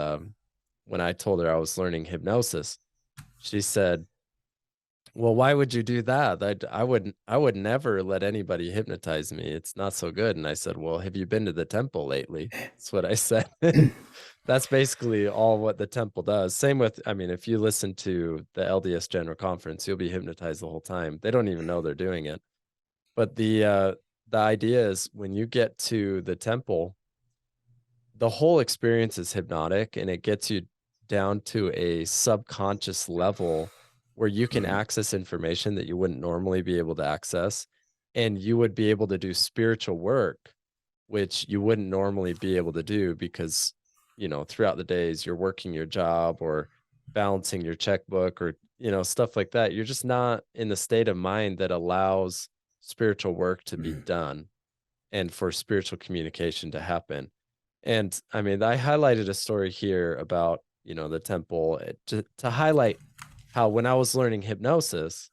when I told her I was learning hypnosis, she said, well, why would you do that? I would never let anybody hypnotize me. It's not so good. And I said, well, have you been to the temple lately? That's what I said. That's basically all what the temple does. Same with, I mean, if you listen to the LDS General Conference, you'll be hypnotized the whole time. They don't even know they're doing it. But the idea is when you get to the temple, the whole experience is hypnotic, and it gets you down to a subconscious level where you can access information that you wouldn't normally be able to access, and you would be able to do spiritual work, which you wouldn't normally be able to do because, you know, throughout the days you're working your job or balancing your checkbook or, you know, stuff like that. You're just not in the state of mind that allows spiritual work to be done and for spiritual communication to happen. And I mean, I highlighted a story here about, you know, the temple to highlight how when I was learning hypnosis,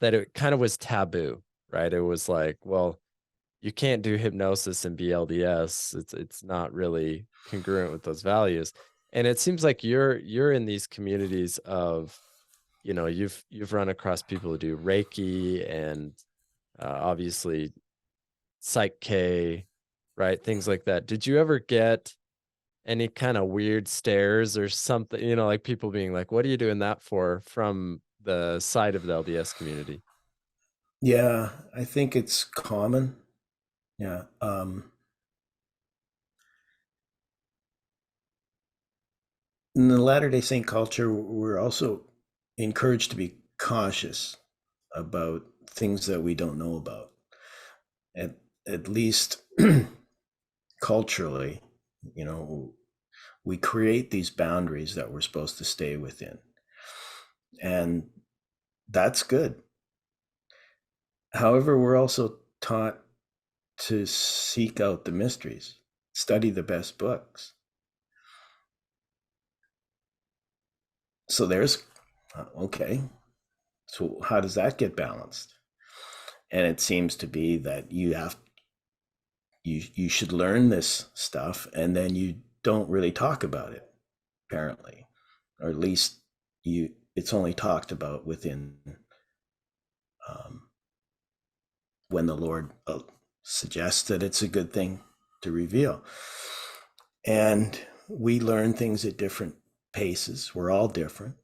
that it kind of was taboo, right? It was like, well, you can't do hypnosis and BLDS. It's not really congruent with those values. And it seems like you're in these communities of, you know, you've run across people who do Reiki and obviously Psych K, right? Things like that. Did you ever get any kind of weird stares or something, you know, like people being like, what are you doing that for, from the side of the LDS community? Yeah, I think it's common. Yeah. In the Latter-day Saint culture, we're also encouraged to be cautious about things that we don't know about. At least culturally, you know, we create these boundaries that we're supposed to stay within. And that's good. However, we're also taught to seek out the mysteries, study the best books. So there's, okay, so how does that get balanced? And it seems to be that you should learn this stuff and then you don't really talk about it, apparently, or at least it's only talked about within when the Lord suggests that it's a good thing to reveal. And we learn things at different paces. We're all different.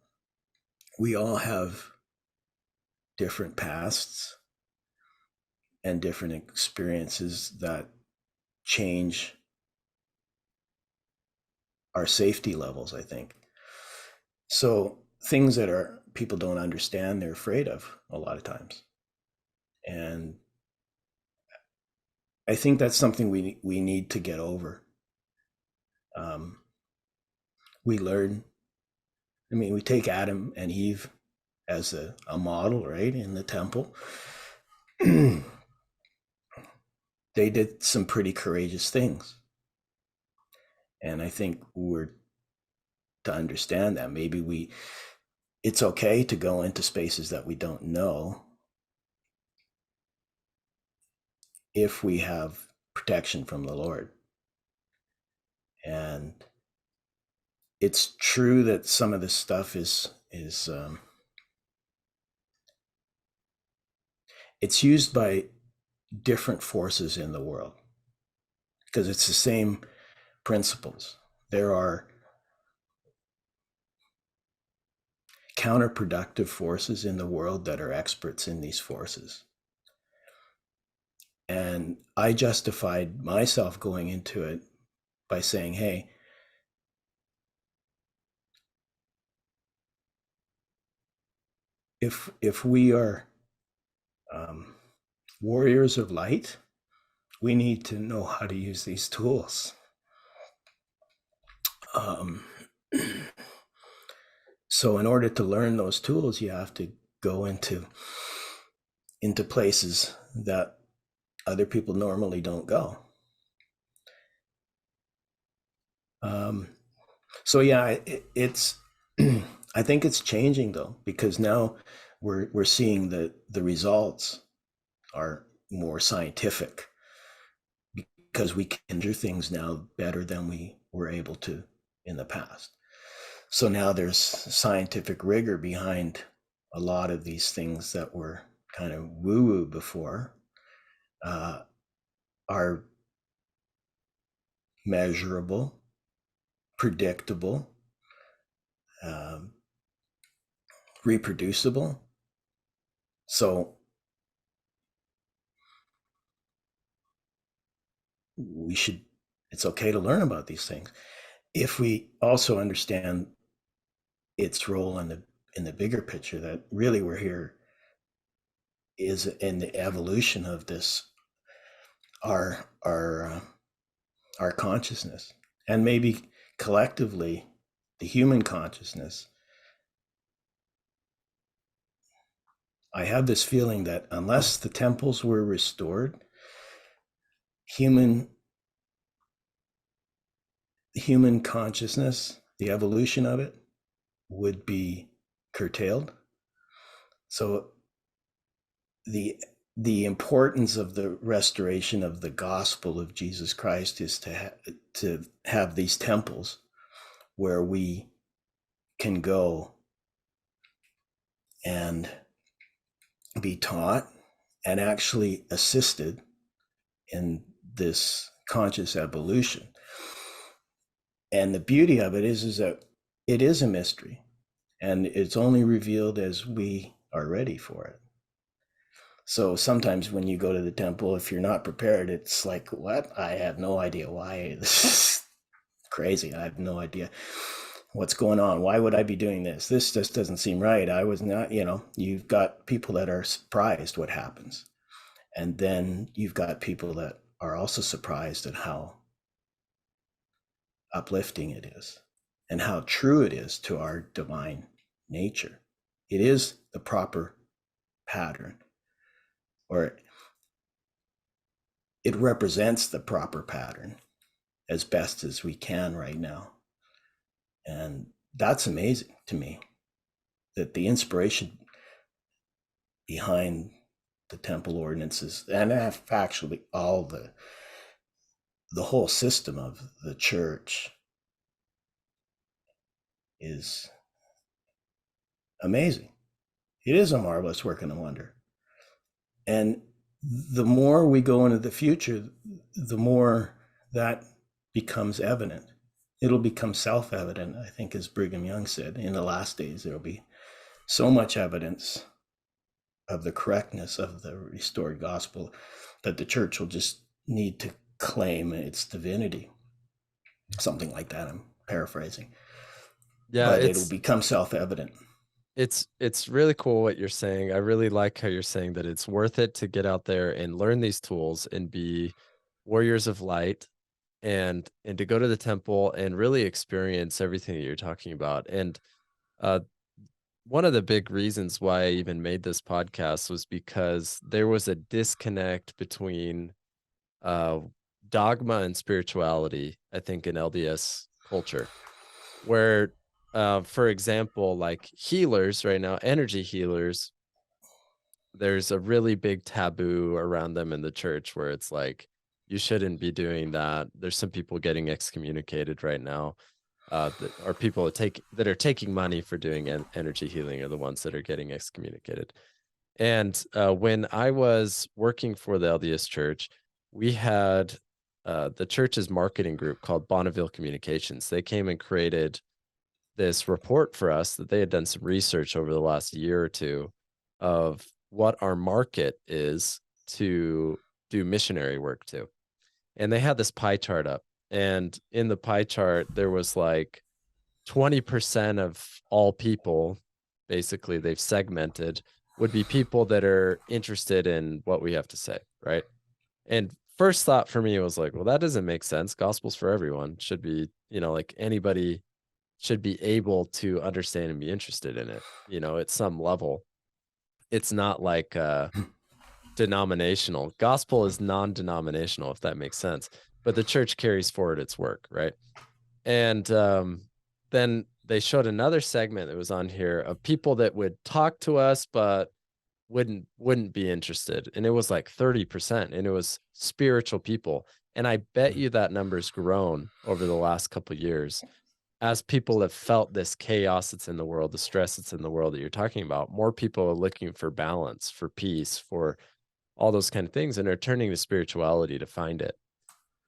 We all have different pasts and different experiences that change our safety levels, I think. So things that people don't understand, they're afraid of a lot of times. And I think that's something we need to get over. We learn, I mean, we take Adam and Eve as a model, right, in the temple. they did some pretty courageous things. And I think we're to understand that maybe it's okay to go into spaces that we don't know if we have protection from the Lord. And it's true that some of this stuff is it's used by different forces in the world because it's the same principles. There are counterproductive forces in the world that are experts in these forces. And I justified myself going into it by saying, hey, if we are warriors of light, we need to know how to use these tools. So in order to learn those tools, you have to go into places that other people normally don't go. So yeah, it's I think it's changing though, because now we're seeing that the results are more scientific because we can do things now better than we were able to in the past. So now there's scientific rigor behind a lot of these things that were kind of woo-woo before, are measurable, predictable, reproducible. So it's okay to learn about these things if we also understand its role in the bigger picture, that really we're here is in the evolution of this, our consciousness, and maybe collectively the human consciousness. I have this feeling that unless the temples were restored, human consciousness, the evolution of it, would be curtailed. So the importance of the restoration of the gospel of Jesus Christ is to have these temples where we can go and be taught and actually assisted in this conscious evolution. And the beauty of it is that it is a mystery, and it's only revealed as we are ready for it. So sometimes when you go to the temple, if you're not prepared, it's like, what? I have no idea why. This is crazy. I have no idea what's going on. Why would I be doing this? This just doesn't seem right. I was not, you've got people that are surprised what happens. And then you've got people that are also surprised at how uplifting it is and how true it is to our divine nature. It is the proper pattern, or it represents the proper pattern as best as we can right now. And that's amazing to me, that the inspiration behind the temple ordinances, and actually all the whole system of the church, is amazing. It is a marvelous work and a wonder. And the more we go into the future, the more that becomes evident. It'll become self-evident, I think, as Brigham Young said, in the last days, there'll be so much evidence of the correctness of the restored gospel that the church will just need to claim its divinity. Something like that, I'm paraphrasing. Yeah, but it'll become self-evident. It's really cool what you're saying. I really like how you're saying that it's worth it to get out there and learn these tools and be warriors of light, and to go to the temple and really experience everything that you're talking about. And one of the big reasons why I even made this podcast was because there was a disconnect between dogma and spirituality, I think, in LDS culture, where, for example, like healers right now, energy healers, there's a really big taboo around them in the church where it's like, you shouldn't be doing that. There's some people getting excommunicated right now, that are people that are taking money for doing energy healing are the ones that are getting excommunicated. And when I was working for the LDS Church, we had the church's marketing group called Bonneville Communications. They came and created this report for us that they had done some research over the last year or two of what our market is to do missionary work to. And they had this pie chart up. And in the pie chart, there was like 20% of all people, basically, they've segmented, would be people that are interested in what we have to say, right? And first thought for me was like, well, that doesn't make sense. Gospel's for everyone. Should be, like anybody should be able to understand and be interested in it, at some level. It's not like denominational. Gospel is non-denominational, if that makes sense. But the church carries forward its work, right? And then they showed another segment that was on here of people that would talk to us but wouldn't be interested, and it was like 30%, and it was spiritual people. And I bet you that number's grown over the last couple of years as people have felt this chaos that's in the world, the stress that's in the world that you're talking about. More people are looking for balance, for peace, for all those kind of things, and are turning to spirituality to find it.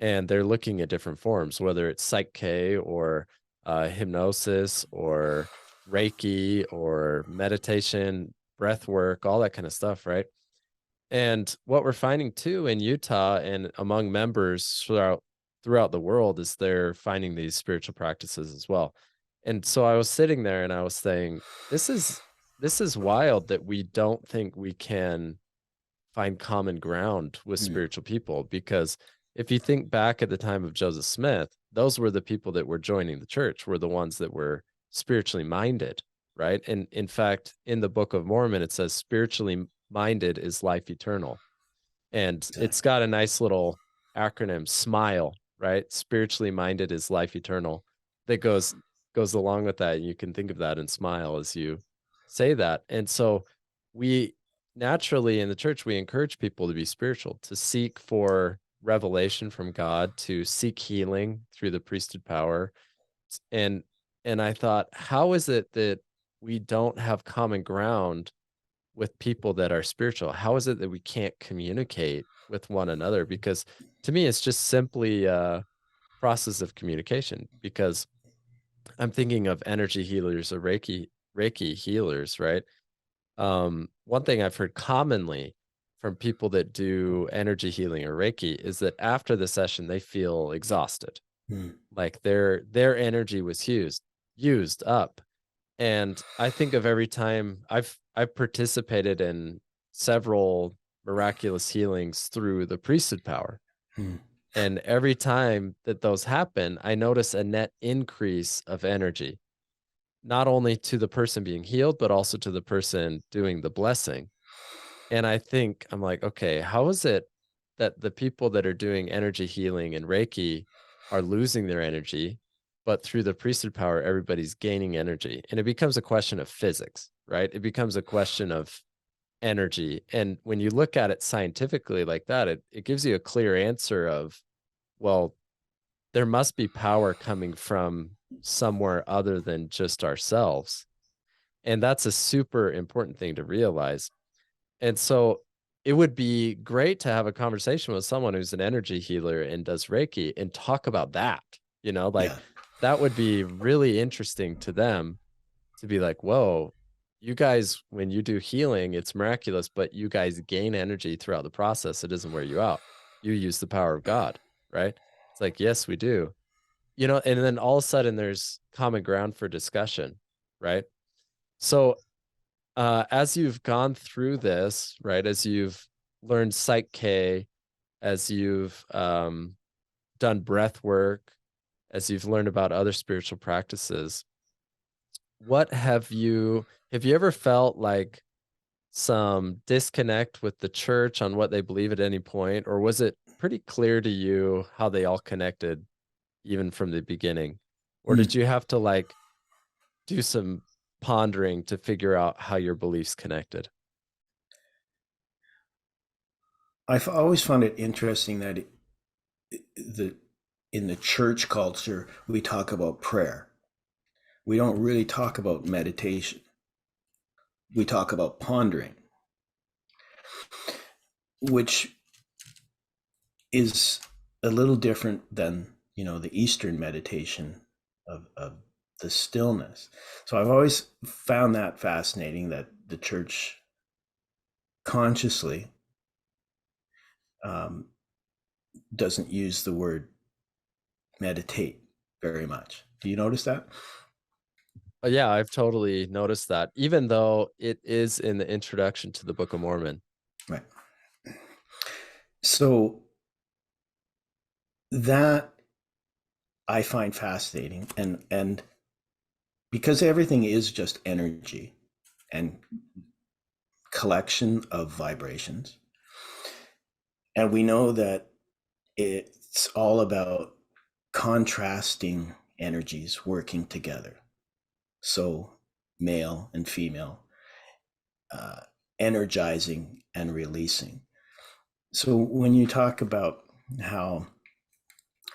And they're looking at different forms, whether it's Psych K or hypnosis or Reiki or meditation, breath work, all that kind of stuff, right? And what we're finding too in Utah and among members throughout the world is they're finding these spiritual practices as well. And so I was sitting there and I was saying, this is wild that we don't think we can find common ground with spiritual people, because if you think back at the time of Joseph Smith, those were the people that were joining the church, were the ones that were spiritually minded, right? And in fact, in the Book of Mormon, it says spiritually minded is life eternal. And it's got a nice little acronym, SMILE, right? Spiritually minded is life eternal. That goes along with that. You can think of that and smile as you say that. And so we naturally in the church, we encourage people to be spiritual, to seek for revelation from God, to seek healing through the priesthood power. And I thought, how is it that we don't have common ground with people that are spiritual? How is it that we can't communicate with one another? Because to me, it's just simply a process of communication, because I'm thinking of energy healers or Reiki healers, right? One thing I've heard commonly from people that do energy healing or Reiki is that after the session, they feel exhausted. Like their energy was used up. And I think of every time I've participated in several miraculous healings through the priesthood power. And every time that those happen, I notice a net increase of energy, not only to the person being healed, but also to the person doing the blessing. And I'm like, okay, how is it that the people that are doing energy healing and Reiki are losing their energy, but through the priesthood power, everybody's gaining energy? And it becomes a question of physics, right? It becomes a question of energy. And when you look at it scientifically like that, it gives you a clear answer of, well, there must be power coming from somewhere other than just ourselves. And that's a super important thing to realize. And so it would be great to have a conversation with someone who's an energy healer and does Reiki and talk about that, that would be really interesting to them, to be like, whoa, you guys, when you do healing, it's miraculous, but you guys gain energy throughout the process. It doesn't wear you out. You use the power of God, right? It's like, yes, we do. And then all of a sudden there's common ground for discussion, right? So as you've gone through this, right, as you've learned Psych K, as you've done breath work, as you've learned about other spiritual practices, what have you ever felt like some disconnect with the church on what they believe at any point? Or was it pretty clear to you how they all connected even from the beginning? Or did you have to like do some pondering to figure out how your beliefs connected? I've always found it interesting that in the church culture, we talk about prayer. We don't really talk about meditation. We talk about pondering, which is a little different than, the Eastern meditation of the stillness. So I've always found that fascinating, that the church consciously doesn't use the word meditate very much. Do you notice that? Yeah, I've totally noticed that, even though it is in the introduction to the Book of Mormon. Right. So that I find fascinating, and because everything is just energy and collection of vibrations, and we know that it's all about contrasting energies working together. So male and female, energizing and releasing. So when you talk about how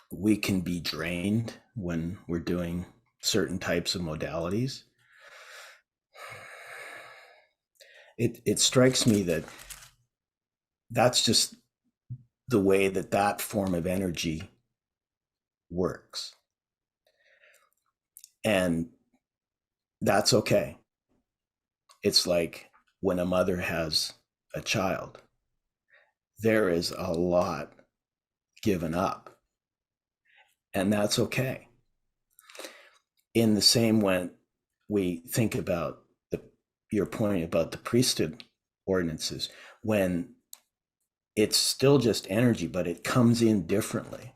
we can be drained when we're doing certain types of modalities, it strikes me that that's just the way that form of energy works. And that's okay. It's like when a mother has a child, there is a lot given up, and that's okay. In the same when we think about your point about the priesthood ordinances, when it's still just energy, but it comes in differently.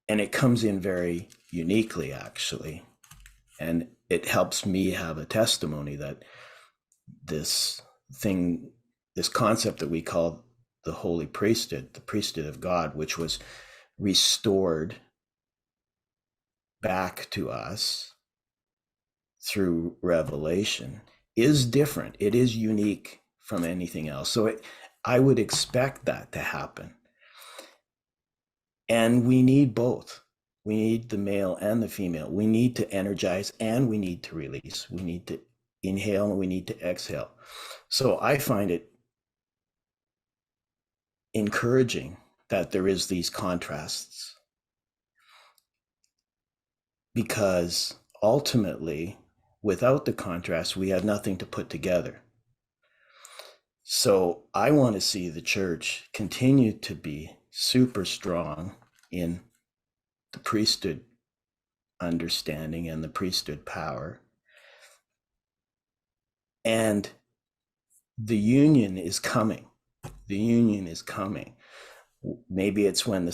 And it comes in very uniquely, actually. And it helps me have a testimony that this concept that we call the holy priesthood, the priesthood of God, which was restored back to us through revelation, is different. It is unique from anything else. So I would expect that to happen. And we need both. We need the male and the female. We need to energize and we need to release. We need to inhale and we need to exhale. So I find it encouraging that there is these contrasts, because ultimately, without the contrast, we have nothing to put together. So I want to see the church continue to be super strong in the priesthood understanding and the priesthood power. And the union is coming. The union is coming. Maybe it's when the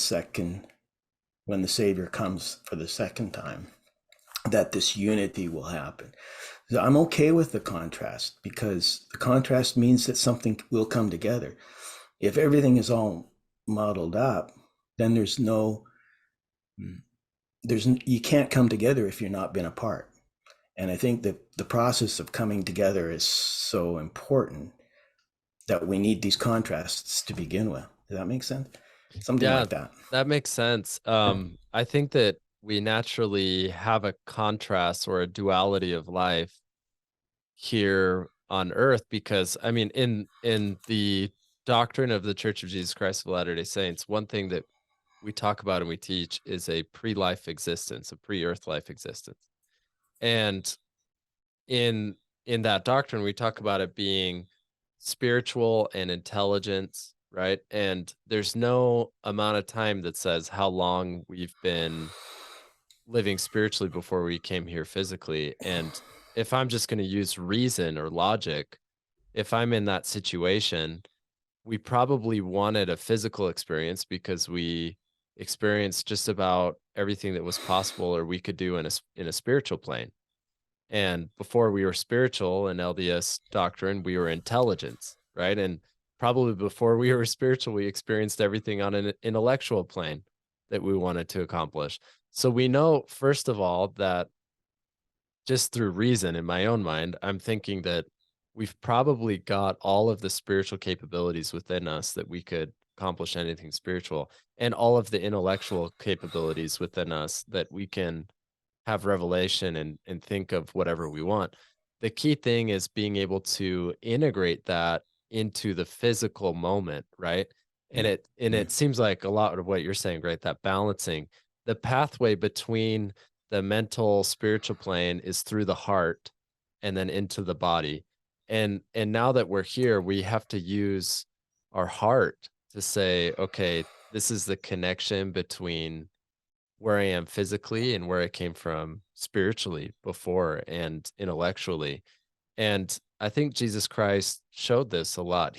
Savior comes for the second time, that this unity will happen. So I'm okay with the contrast, because the contrast means that something will come together. If everything is all modeled up, then you can't come together if you're not been apart. And I think that the process of coming together is so important that we need these contrasts to begin with. Does that make sense? Something like that. That makes sense. I think that we naturally have a contrast or a duality of life here on earth, because I mean, in the doctrine of the Church of Jesus Christ of Latter-day Saints, one thing that we talk about and we teach is a pre-life existence, a pre-earth life existence. And in that doctrine, we talk about it being spiritual and intelligence, right? And there's no amount of time that says how long we've been living spiritually before we came here physically. And if I'm just going to use reason or logic, if I'm in that situation, we probably wanted a physical experience because we experienced just about everything that was possible or we could do in a spiritual plane. And before we were spiritual in LDS doctrine, we were intelligence, right? And probably before we were spiritual, we experienced everything on an intellectual plane that we wanted to accomplish. So we know, first of all, that just through reason in my own mind, I'm thinking that we've probably got all of the spiritual capabilities within us that we could accomplish anything spiritual, and all of the intellectual capabilities within us that we can have revelation and think of whatever we want. The key thing is being able to integrate that into the physical moment, right? And it seems like a lot of what you're saying, right? That balancing the pathway between the mental spiritual plane is through the heart and then into the body. And now that we're here, we have to use our heart to say, okay, this is the connection between where I am physically and where I came from spiritually before and intellectually. And I think Jesus Christ showed this a lot.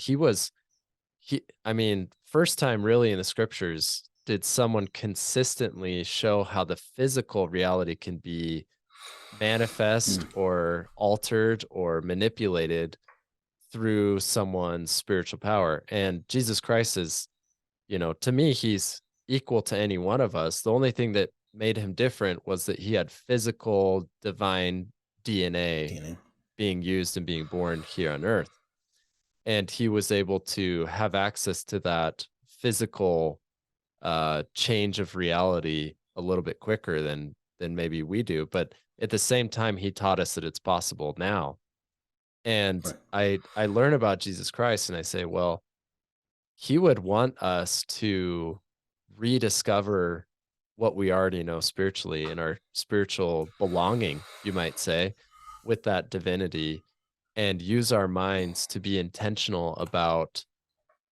I mean, first time really in the scriptures did someone consistently show how the physical reality can be manifest or altered or manipulated through someone's spiritual power. And Jesus Christ is, to me, he's equal to any one of us. The only thing that made him different was that he had physical divine DNA being used and being born here on earth. And he was able to have access to that physical change of reality a little bit quicker than maybe we do. But at the same time, he taught us that it's possible now. And I learn about Jesus Christ and I say, well, he would want us to rediscover what we already know spiritually and our spiritual belonging, you might say, with that divinity, and use our minds to be intentional about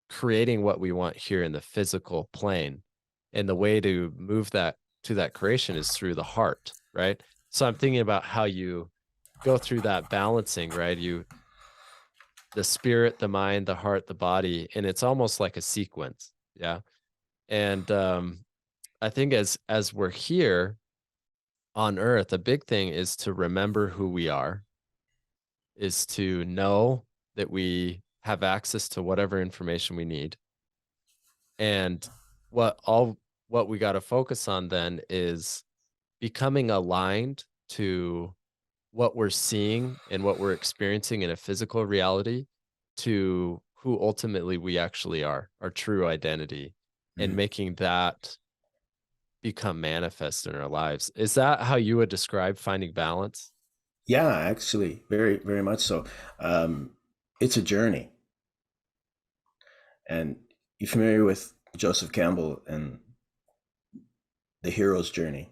creating what we want here in the physical plane. And the way to move that to that creation is through the heart, right? So I'm thinking about how you go through that balancing, right? The spirit, the mind, the heart, the body, and it's almost like a sequence. Yeah. And I think as we're here on earth, a big thing is to remember who we are, is to know that we have access to whatever information we need. And what we got to focus on then is becoming aligned to what we're seeing and what we're experiencing in a physical reality to who ultimately we actually are, our true identity, and making that become manifest in our lives. Is that how you would describe finding balance? Yeah, actually, very, very much so. It's a journey. And you're familiar with Joseph Campbell and the hero's journey,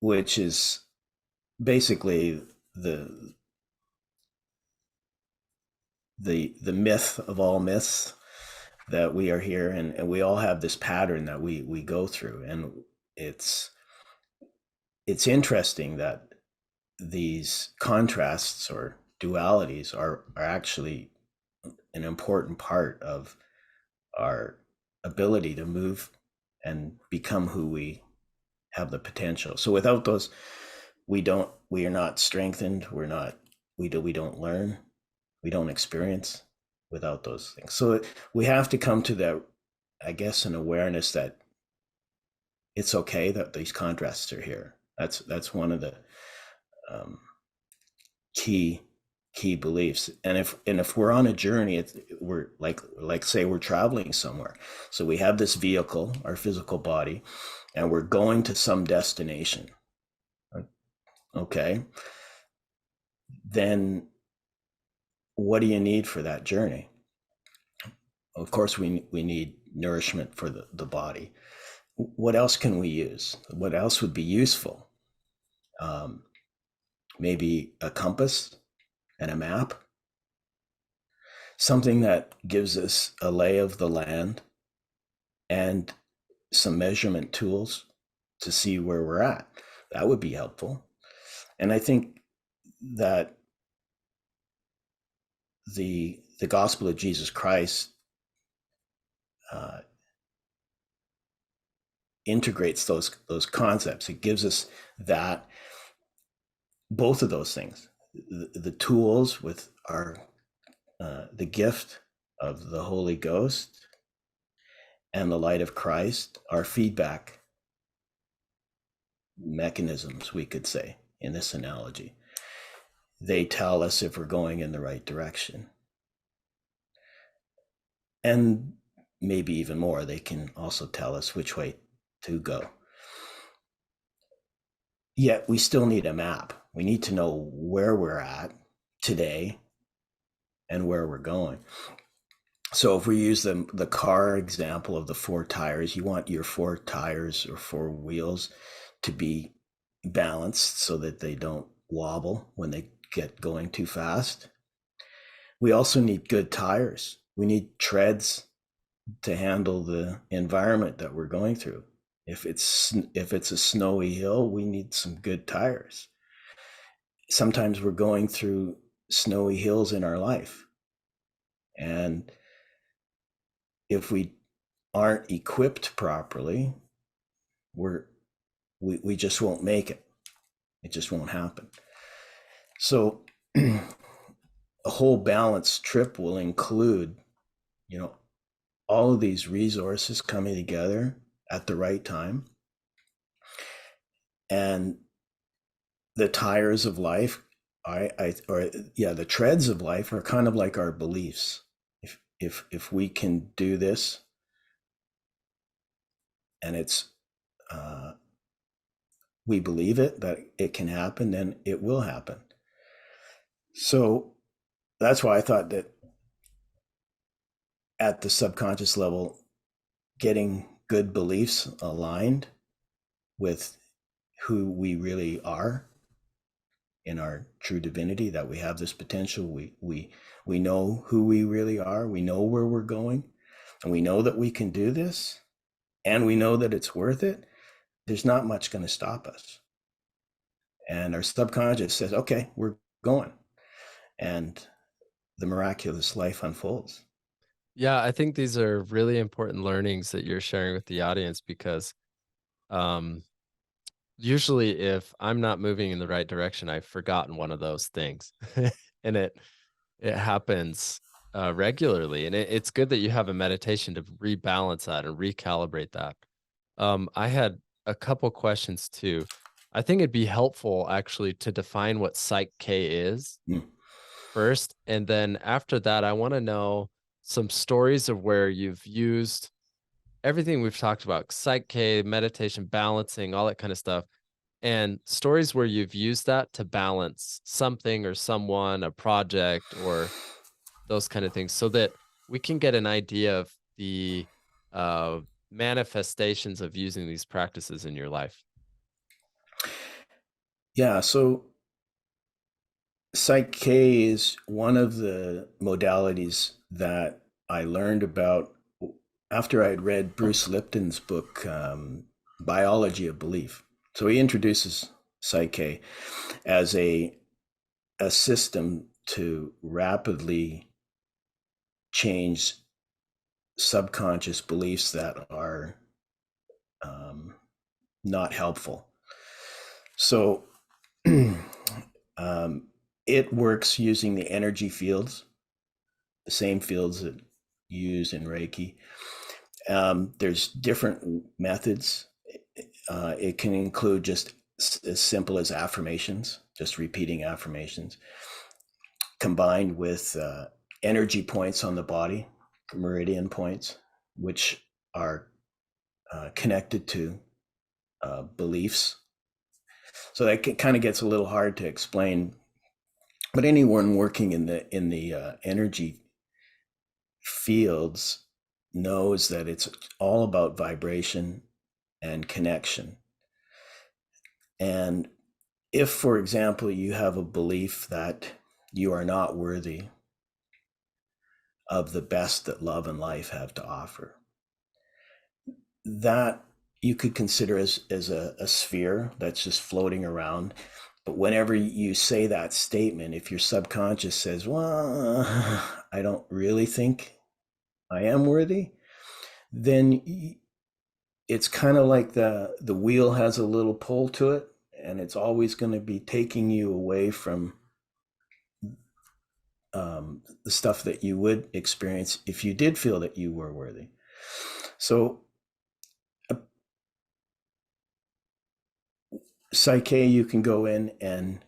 which is basically the myth of all myths, that we are here and we all have this pattern that we go through. And it's interesting that these contrasts or dualities are actually an important part of our ability to move and become who we have the potential. So without those, we are not strengthened. We don't learn. We don't experience without those things. So we have to come to that, I guess, an awareness that it's okay that these contrasts are here. That's one of the key beliefs. And if we're on a journey, we're like say we're traveling somewhere. So we have this vehicle, our physical body, and we're going to some destination. Okay. Then what do you need for that journey? Of course, we need nourishment for the body. What else can we use? What else would be useful? Maybe a compass and a map, something that gives us a lay of the land and some measurement tools to see where we're at. That would be helpful. And I think that the gospel of Jesus Christ integrates those concepts. It gives us that, both of those things, the tools with our the gift of the Holy Ghost and the light of Christ are feedback mechanisms, we could say, in this analogy. They tell us if we're going in the right direction. And maybe even more, they can also tell us which way to go. Yet we still need a map. We need to know where we're at today and where we're going. So if we use the car example of the 4 tires, you want your 4 tires or 4 wheels to be balanced so that they don't wobble when they get going too fast. We also need good tires. We need treads to handle the environment that we're going through. If it's a snowy hill, we need some good tires. Sometimes we're going through snowy hills in our life. And if we aren't equipped properly, we just won't make it. It just won't happen. So a whole balanced trip will include, all of these resources coming together at the right time. And the tires of life, the treads of life are kind of like our beliefs. If we can do this, and it's we believe it, that it can happen, then it will happen. So that's why I thought that at the subconscious level, getting good beliefs aligned with who we really are in our true divinity, that we have this potential, we know who we really are, we know where we're going, and we know that we can do this, and we know that it's worth it. There's not much going to stop us. And our subconscious says, okay, we're going. And the miraculous life unfolds. Yeah, I think these are really important learnings that you're sharing with the audience, because usually if I'm not moving in the right direction, I've forgotten one of those things. And it happens regularly. And it's good that you have a meditation to rebalance that and recalibrate that. I had a couple questions too. I think it'd be helpful actually to define what Psych K is first. And then after that, I want to know some stories of where you've used everything we've talked about: Psych K, meditation, balancing, all that kind of stuff, and stories where you've used that to balance something or someone, a project, or those kind of things, so that we can get an idea of the manifestations of using these practices in your life. Yeah, so Psych K is one of the modalities that I learned about after I'd read Bruce Lipton's book, Biology of Belief. So he introduces Psych K as a system to rapidly change subconscious beliefs that are not helpful. So it works using the energy fields, the same fields that you use in Reiki. There's different methods. It can include just as simple as affirmations, just repeating affirmations, combined with energy points on the body, meridian points, which are connected to beliefs. So that kind of gets a little hard to explain, but anyone working in the energy fields knows that it's all about vibration and connection. And if, for example, you have a belief that you are not worthy of the best that love and life have to offer, that you could consider as a sphere that's just floating around. But whenever you say that statement, if your subconscious says, well, I don't really think I am worthy, then it's kind of like the wheel has a little pull to it, and it's always going to be taking you away from the stuff that you would experience if you did feel that you were worthy. So Psych K, you can go in and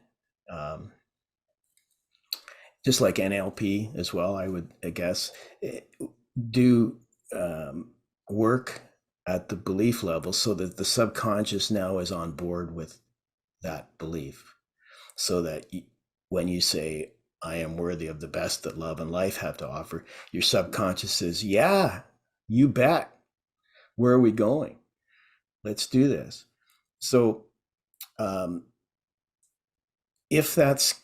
just like NLP as well, I would guess, do work at the belief level so that the subconscious now is on board with that belief. So that when you say, I am worthy of the best that love and life have to offer, your subconscious says, yeah, you bet. Where are we going? Let's do this. So if that's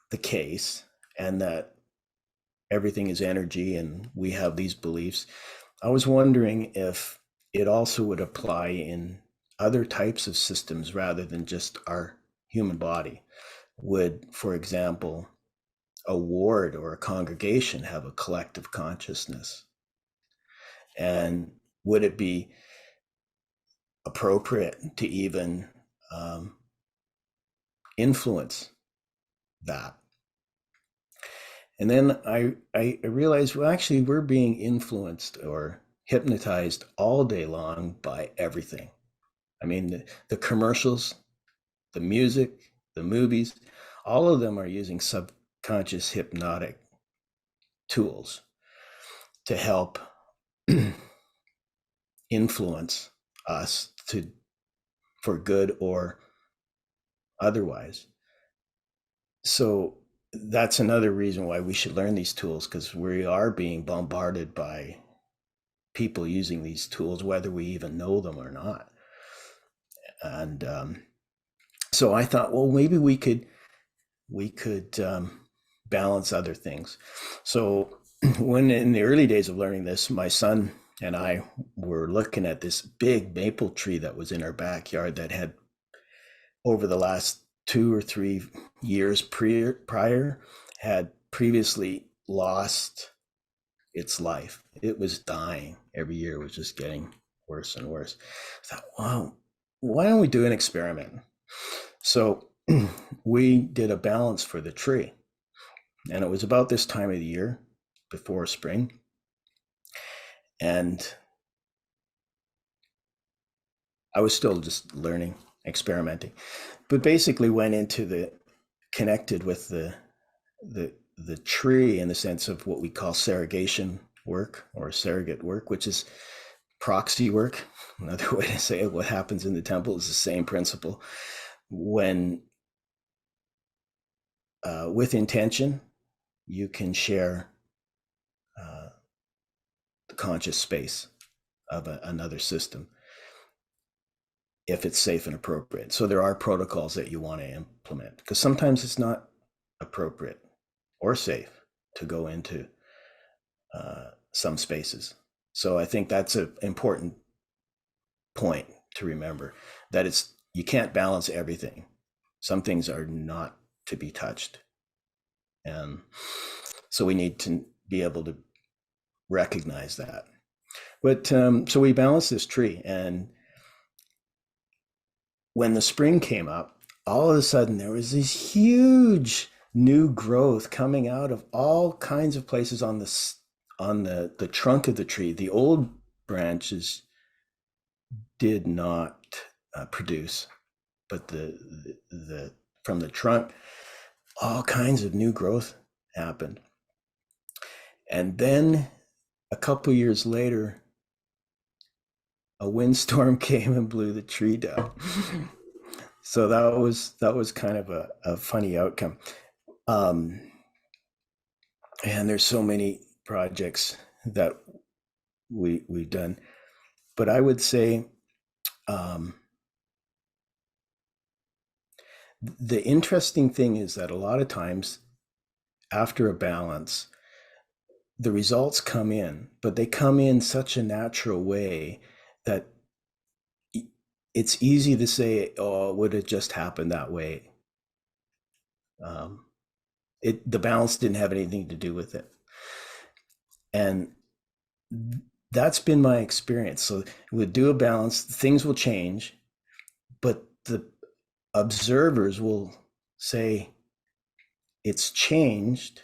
the case, and that everything is energy and we have these beliefs, I was wondering if it also would apply in other types of systems rather than just our human body. Would, for example, a ward or a congregation have a collective consciousness? And would it be appropriate to even influence that? And then I realized, well, actually, we're being influenced or hypnotized all day long by everything. I mean, the commercials, the music, the movies, all of them are using subconscious hypnotic tools to help influence us for good or otherwise. So that's another reason why we should learn these tools, because we are being bombarded by people using these tools, whether we even know them or not. And so I thought, well, maybe we could balance other things. So when in the early days of learning this, my son and I were looking at this big maple tree that was in our backyard that had, over the last 2 or 3 years prior, had previously lost its life. It was dying every year. It was just getting worse and worse. I thought, wow, why don't we do an experiment? So we did a balance for the tree. And it was about this time of the year, before spring. And I was still just learning, experimenting, but basically connected with the tree in the sense of what we call surrogation work or surrogate work, which is proxy work. Another way to say it, what happens in the temple is the same principle. When with intention, you can share the conscious space of another system if it's safe and appropriate. So there are protocols that you want to implement, because sometimes it's not appropriate or safe to go into some spaces. So I think that's an important point to remember, that you can't balance everything. Some things are not to be touched. And so we need to be able to recognize that. But so we balanced this tree, and when the spring came up, all of a sudden there was this huge new growth coming out of all kinds of places on the trunk of the tree. The old branches did not produce, but the from the trunk, all kinds of new growth happened. And then a couple years later, a windstorm came and blew the tree down. So that was kind of a funny outcome. And there's so many projects that we've done, but I would say the interesting thing is that a lot of times after a balance, the results come in, but they come in such a natural way that it's easy to say, oh, it would have just happened that way. The balance didn't have anything to do with it. And that's been my experience. So we'll do a balance, things will change, but the observers will say it's changed,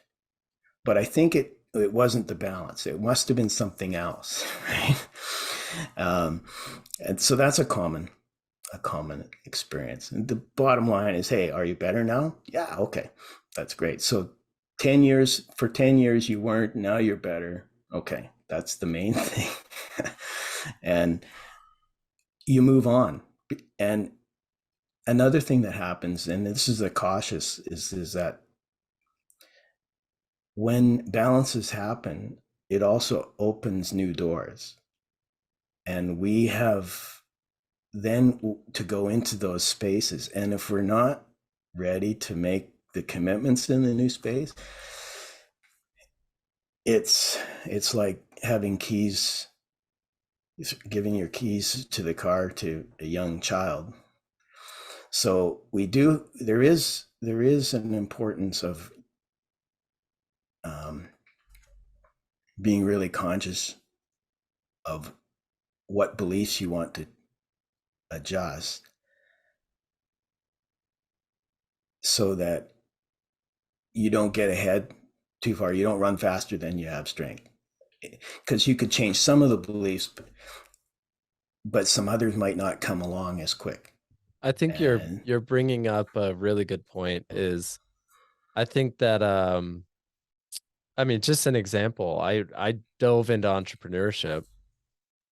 but I think it wasn't the balance. It must have been something else, right? And so that's a common experience. And the bottom line is, hey, are you better now? Yeah, okay, that's great. So 10 years, for 10 years you weren't, now you're better. Okay, that's the main thing. And you move on. And another thing that happens, and this is a cautious, is that when balances happen, it also opens new doors. And we have then to go into those spaces. And if we're not ready to make the commitments in the new space, it's like having keys, giving your keys to the car to a young child. So there is an importance of being really conscious of what beliefs you want to adjust, so that you don't get ahead too far. You don't run faster than you have strength, because you could change some of the beliefs, but some others might not come along as quick. I think you're bringing up a really good point. Is I think that I mean, just an example. I dove into entrepreneurship,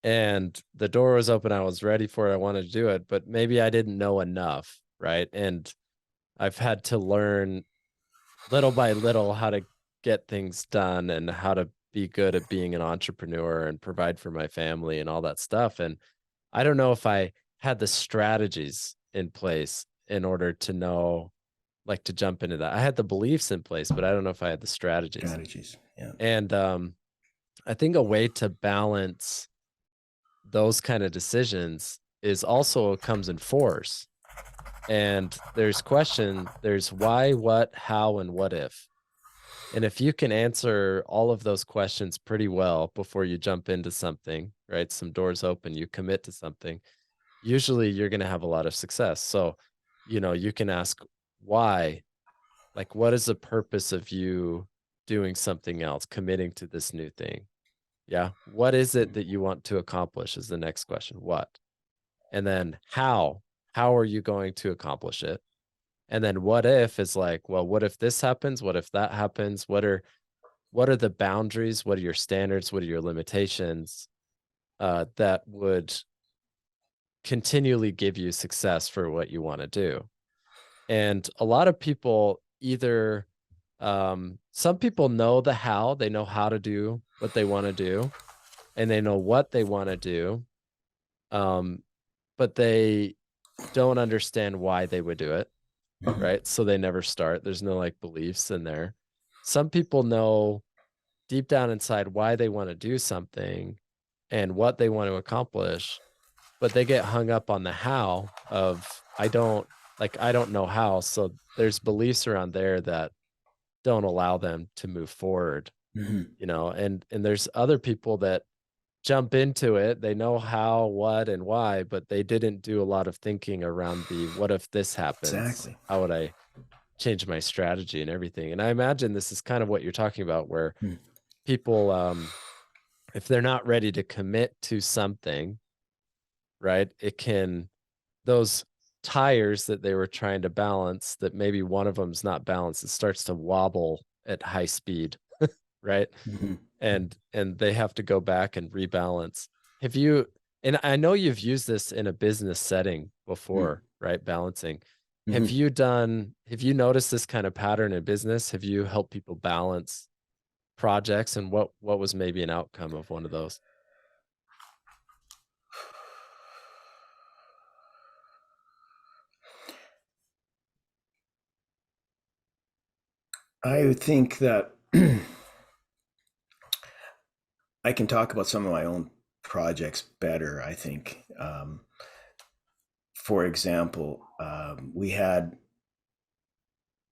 and the door was open. I was ready for it. I wanted to do it, but maybe I didn't know enough, right? And I've had to learn little by little how to get things done and how to be good at being an entrepreneur and provide for my family and all that stuff. And I don't know if I had the strategies in place in order to know, like, to jump into that. I had the beliefs in place, but I don't know if I had the strategies. Yeah. And I think a way to balance those kind of decisions is also comes in force. And there's why, what, how, and what if. And if you can answer all of those questions pretty well before you jump into something, right? Some doors open, you commit to something, usually you're going to have a lot of success. So, you can ask why, like, what is the purpose of you doing something else, committing to this new thing? Yeah. What is it that you want to accomplish is the next question. What? And then how are you going to accomplish it? And then what if is like, well, what if this happens? What if that happens? What are the boundaries? What are your standards? What are your limitations that would continually give you success for what you want to do? And a lot of people either, some people know the how, they know how to do what they want to do, and they know what they want to do, but they don't understand why they would do it, right? So they never start. There's no like beliefs in there. Some people know deep down inside why they want to do something and what they want to accomplish, but they get hung up on the how of I don't know how. So there's beliefs around there that don't allow them to move forward, and there's other people that jump into it. They know how, what, and why, but they didn't do a lot of thinking around the what if this happens? Exactly. How would I change my strategy and everything? And I imagine this is kind of what you're talking about, where people, if they're not ready to commit to something, right, those tires that they were trying to balance, that maybe one of them's not balanced, it starts to wobble at high speed, right? And they have to go back and rebalance. And I know you've used this in a business setting before, right? Balancing. Have you noticed this kind of pattern in business? Have you helped people balance projects, and what was maybe an outcome of one of those? I think that I can talk about some of my own projects better, I think. For example, we had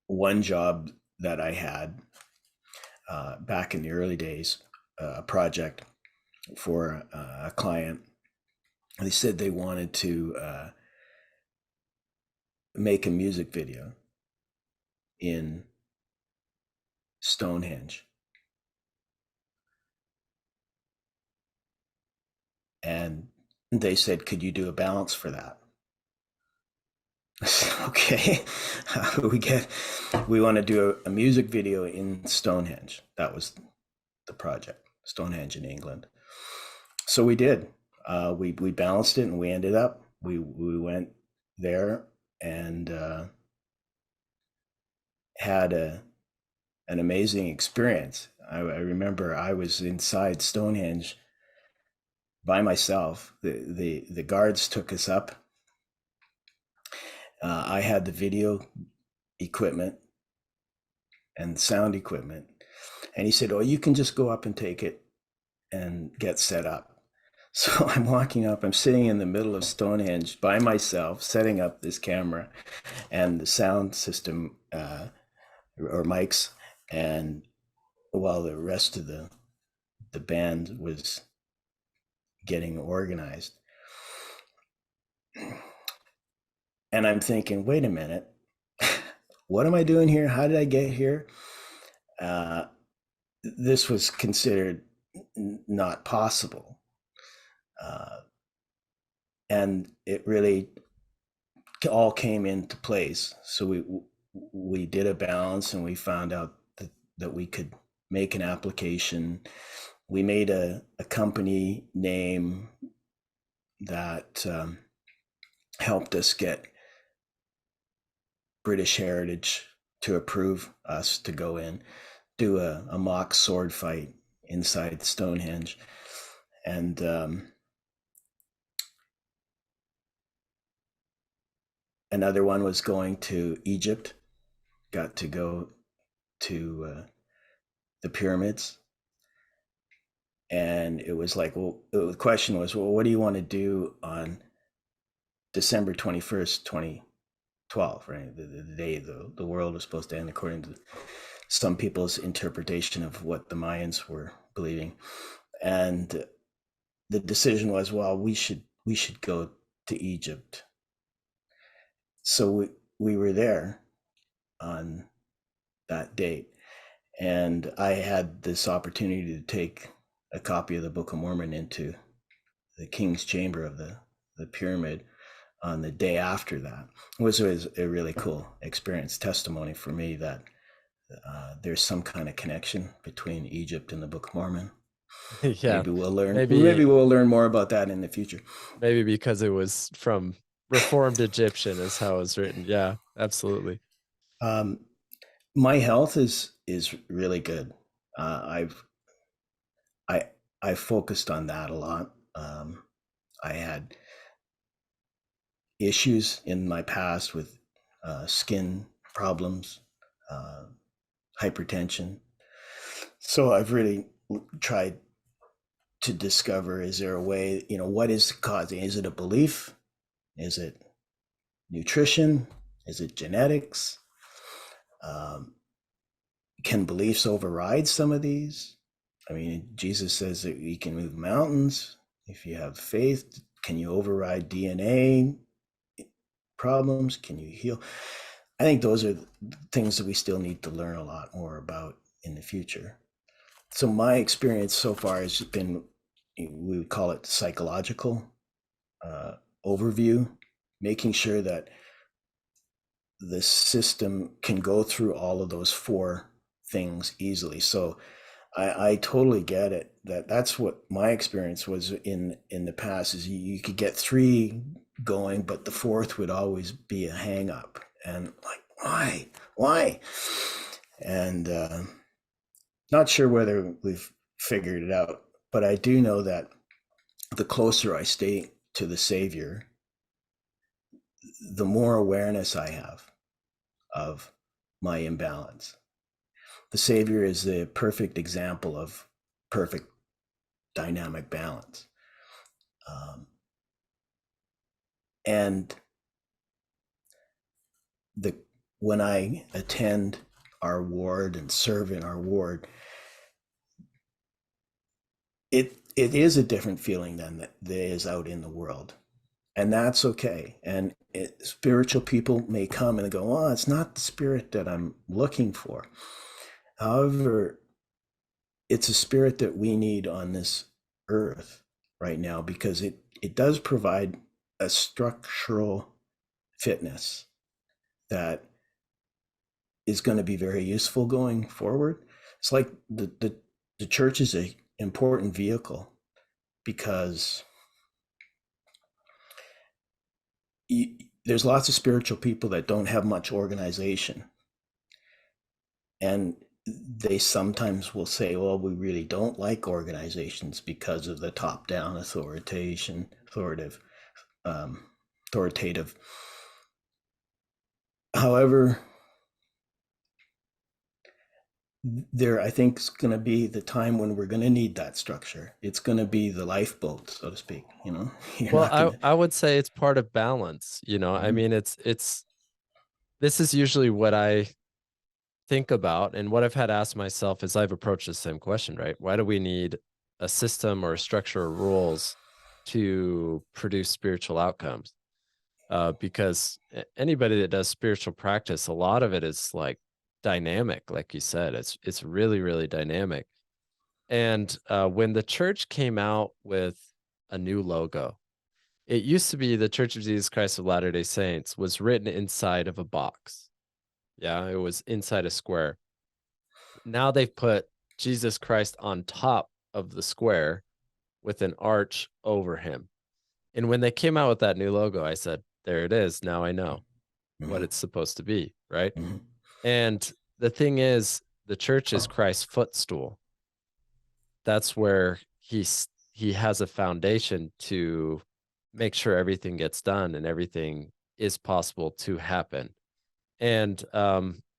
one job that I had back in the early days, a project for a client. They said they wanted to make a music video in Stonehenge. and they said, could you do a balance for that? I said, okay. How do we want to do a music video in Stonehenge. That was the project, Stonehenge in England. So we did. We balanced it, and we ended up, we went there and had an amazing experience. I remember I was inside Stonehenge by myself. The guards took us up. I had the video equipment and sound equipment, and he said, oh, you can just go up and take it and get set up. So I'm walking up, I'm sitting in the middle of Stonehenge by myself, setting up this camera and the sound system or mics, and while the rest of the band was getting organized. And I'm thinking, wait a minute, what am I doing here? How did I get here? This was considered not possible. And it really all came into place. So we did a balance, and we found out that we could make an application. We made a company name that helped us get British Heritage to approve us to go in, do a mock sword fight inside Stonehenge. And another one was going to Egypt, got to go to the pyramids. And it was like, well, the question was, well, what do you want to do on December 21st, 2012, right? The day the world was supposed to end, according to some people's interpretation of what the Mayans were believing. And the decision was, well, we should go to Egypt. So we were there on that date, and I had this opportunity to take a copy of the Book of Mormon into the King's Chamber of the pyramid on the day after that. It was a really cool experience, testimony for me that there's some kind of connection between Egypt and the Book of Mormon. Yeah, maybe we'll learn more about that in the future. Maybe because it was from Reformed Egyptian is how it was written. Yeah, absolutely. My health is really good. I focused on that a lot. I had issues in my past with skin problems, hypertension. So I've really tried to discover, is there a way, what is causing? Is it a belief? Is it nutrition? Is it genetics? Can beliefs override some of these? I mean, Jesus says that you can move mountains if you have faith. Can you override DNA problems? Can you heal? I think those are things that we still need to learn a lot more about in the future. So my experience so far has been, we would call it psychological overview, making sure that the system can go through all of those 4 things easily. So I totally get it. That's what my experience was in the past, is you could get 3 going, but the 4th would always be a hang up. And like, why? And not sure whether we've figured it out, but I do know that the closer I stay to the Savior, the more awareness I have of my imbalance. The Savior is the perfect example of perfect dynamic balance. And when I attend our ward and serve in our ward, it is a different feeling than there is out in the world. And that's okay. And spiritual people may come and go, oh, it's not the spirit that I'm looking for. However, it's a spirit that we need on this earth right now, because it does provide a structural fitness that is going to be very useful going forward. It's like the church is a important vehicle because there's lots of spiritual people that don't have much organization, and they sometimes will say, well, we really don't like organizations because of the top-down authoritative. However, there, I think, is going to be the time when we're going to need that structure. It's going to be the lifeboat, so to speak. You're Well, not going to. I would say it's part of balance, I mean, it's this is usually what I think about, and what I've had asked myself as I've approached the same question, right? Why do we need a system or a structure or rules to produce spiritual outcomes? Because anybody that does spiritual practice, a lot of it is like dynamic, like you said. It's really, really dynamic. And when the church came out with a new logo, it used to be the Church of Jesus Christ of Latter-day Saints was written inside of a box. Yeah, it was inside a square. Now they've put Jesus Christ on top of the square with an arch over him. And when they came out with that new logo, I said, there it is. Now I know what it's supposed to be, right? Mm-hmm. And the thing is, the church is Christ's footstool. That's where he has a foundation to make sure everything gets done and everything is possible to happen. And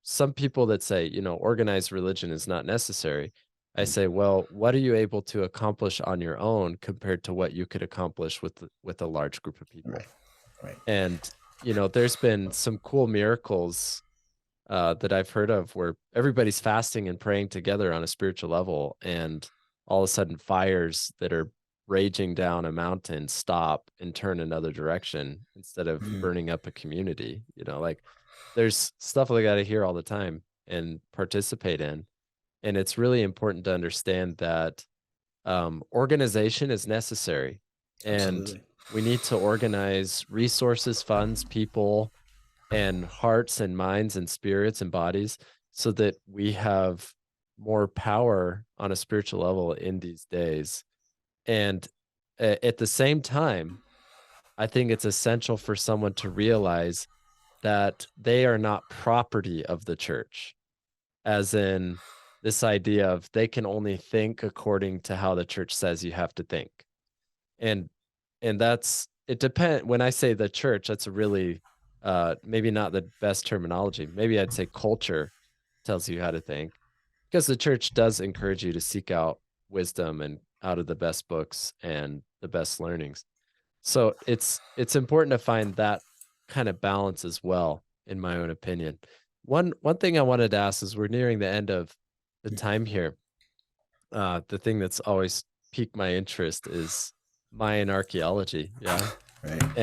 some people that say, organized religion is not necessary. I say, well, what are you able to accomplish on your own compared to what you could accomplish with a large group of people? Right. And there's been some cool miracles that I've heard of where everybody's fasting and praying together on a spiritual level, and all of a sudden fires that are raging down a mountain stop and turn another direction instead of burning up a community. Like there's stuff like that I hear all the time and participate in. And it's really important to understand that organization is necessary. And Absolutely. we need to organize resources, funds, people, and hearts and minds and spirits and bodies so that we have more power on a spiritual level in these days. And at the same time, I think it's essential for someone to realize that they are not property of the church, as in this idea of they can only think according to how the church says you have to think. And that's, it depends. When I say the church, that's a really maybe not the best terminology. Maybe I'd say culture tells you how to think, because the church does encourage you to seek out wisdom and out of the best books and the best learnings. So it's important to find that kind of balance as well, in my own opinion. One thing I wanted to ask is, we're nearing the end of the time here. The thing that's always piqued my interest is Mayan archaeology. Yeah. Right.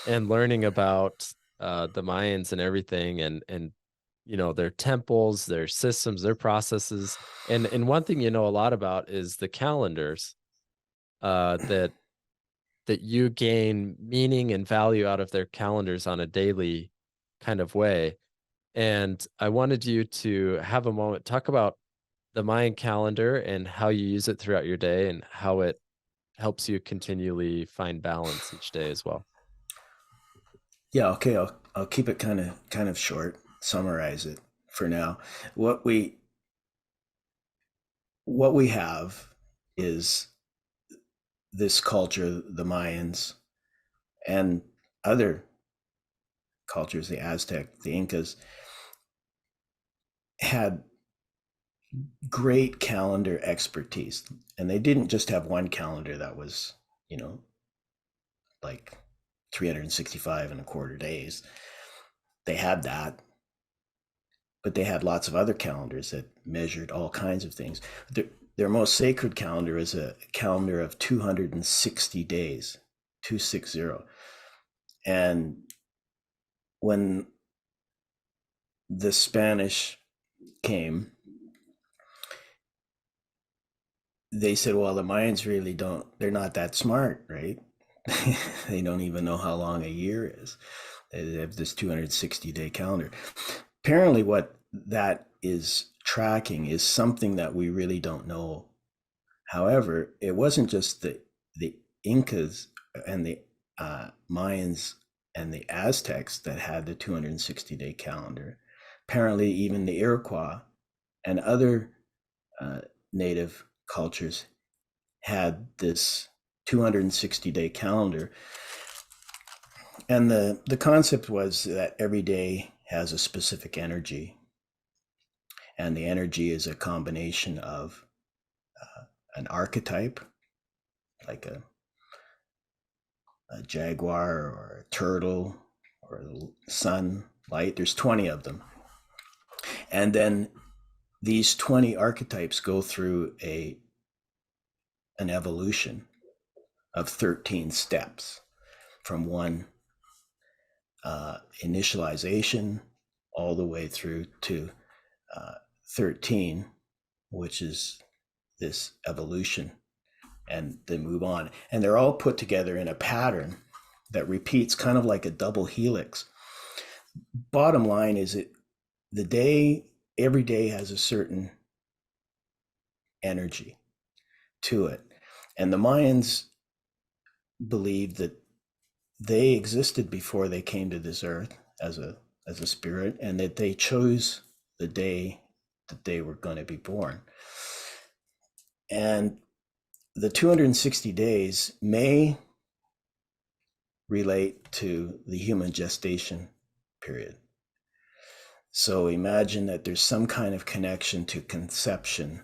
And learning about the Mayans and everything, and their temples, their systems, their processes. And one thing a lot about is the calendars that you gain meaning and value out of their calendars on a daily kind of way. And I wanted you to have a moment, talk about the Mayan calendar and how you use it throughout your day and how it helps you continually find balance each day as well. Yeah. Okay. I'll keep it kind of short. Summarize it for now. What we have is this culture, the Mayans, and other cultures, the Aztec, the Incas, had great calendar expertise. And they didn't just have one calendar that was, like 365 and a quarter days. They had that, but they had lots of other calendars that measured all kinds of things. Their most sacred calendar is a calendar of 260 days, 260. And when the Spanish came, they said, well, the Mayans really they're not that smart, right? They don't even know how long a year is. They have this 260-day calendar. Apparently what that is tracking is something that we really don't know. However, it wasn't just the Incas and the Mayans and the Aztecs that had the 260-day calendar. Apparently, even the Iroquois and other native cultures had this 260-day calendar. And the concept was that every day has a specific energy. And the energy is a combination of an archetype, like a jaguar or a turtle or the sun, light. There's 20 of them. And then these 20 archetypes go through an evolution of 13 steps, from one initialization all the way through to 13, which is this evolution, and then move on. And they're all put together in a pattern that repeats, kind of like a double helix. Bottom line is every day has a certain energy to it. And the Mayans believed that they existed before they came to this earth as a spirit, and that they chose the day that they were going to be born. And the 260 days may relate to the human gestation period. So imagine that there's some kind of connection to conception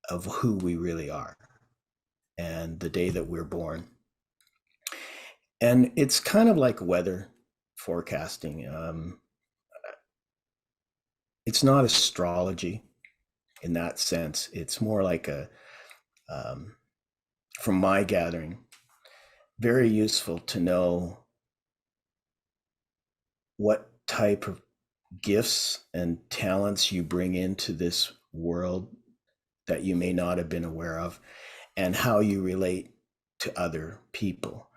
of who we really are and the day that we're born. And it's kind of like weather forecasting. It's not astrology in that sense. It's more like from my gathering, very useful to know what type of gifts and talents you bring into this world that you may not have been aware of, and how you relate to other people.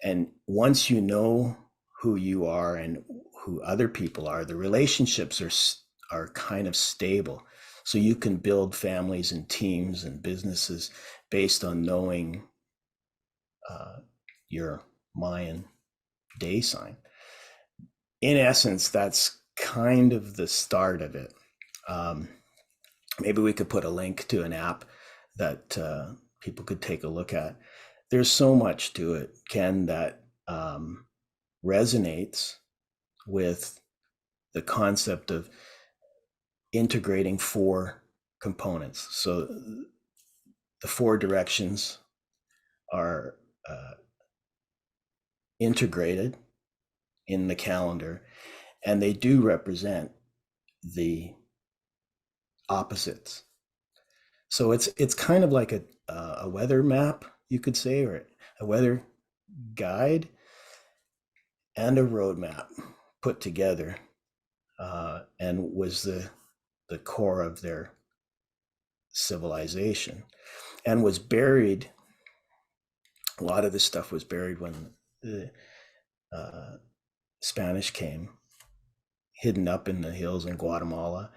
And once you know who you are and who other people are, the relationships are kind of stable. So you can build families and teams and businesses based on knowing your Mayan day sign. In essence, that's kind of the start of it. Maybe we could put a link to an app that people could take a look at. There's so much to it, Ken, that resonates with the concept of integrating 4 components. So the 4 directions are integrated in the calendar, and they do represent the opposites. So it's kind of like a weather map, you could say, or a weather guide and a roadmap put together, and was the core of their civilization, and was buried. A lot of this stuff was buried when the Spanish came, hidden up in the hills in Guatemala.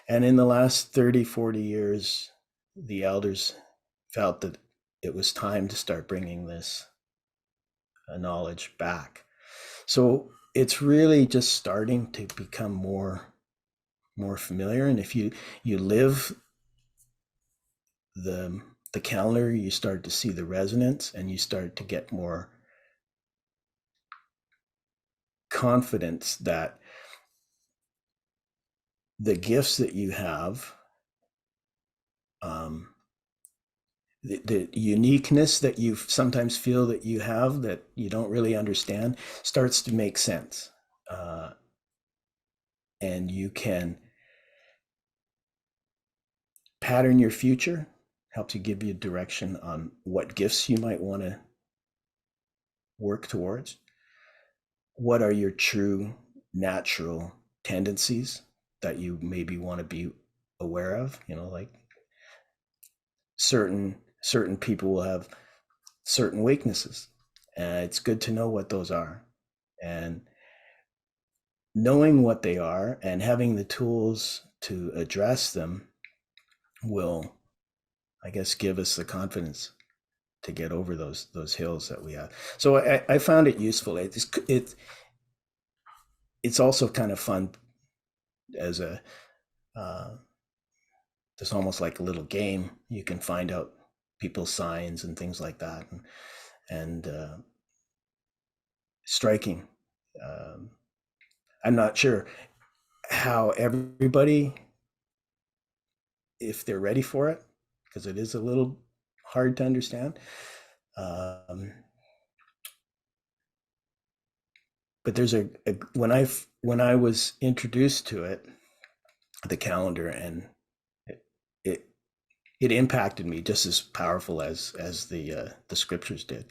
And in the last 30, 40 years, the elders felt that it was time to start bringing this knowledge back. So it's really just starting to become more familiar. And if you live the calendar, you start to see the resonance, and you start to get more confidence that the gifts that you have, the uniqueness that you sometimes feel that you have that you don't really understand, starts to make sense. And you can pattern your future, helps you give you direction on what gifts you might want to work towards. What are your true natural tendencies that you maybe want to be aware of. Like certain people will have certain weaknesses, and it's good to know what those are. And knowing what they are and having the tools to address them will, I guess, give us the confidence to get over those hills that we have. So I found it useful. It's also kind of fun as a it's almost like a little game. You can find out people's signs and things like that, and striking. I'm not sure how everybody, if they're ready for it, because it is a little hard to understand. But there's when I was introduced to it, the calendar, and it impacted me just as powerful as the scriptures did.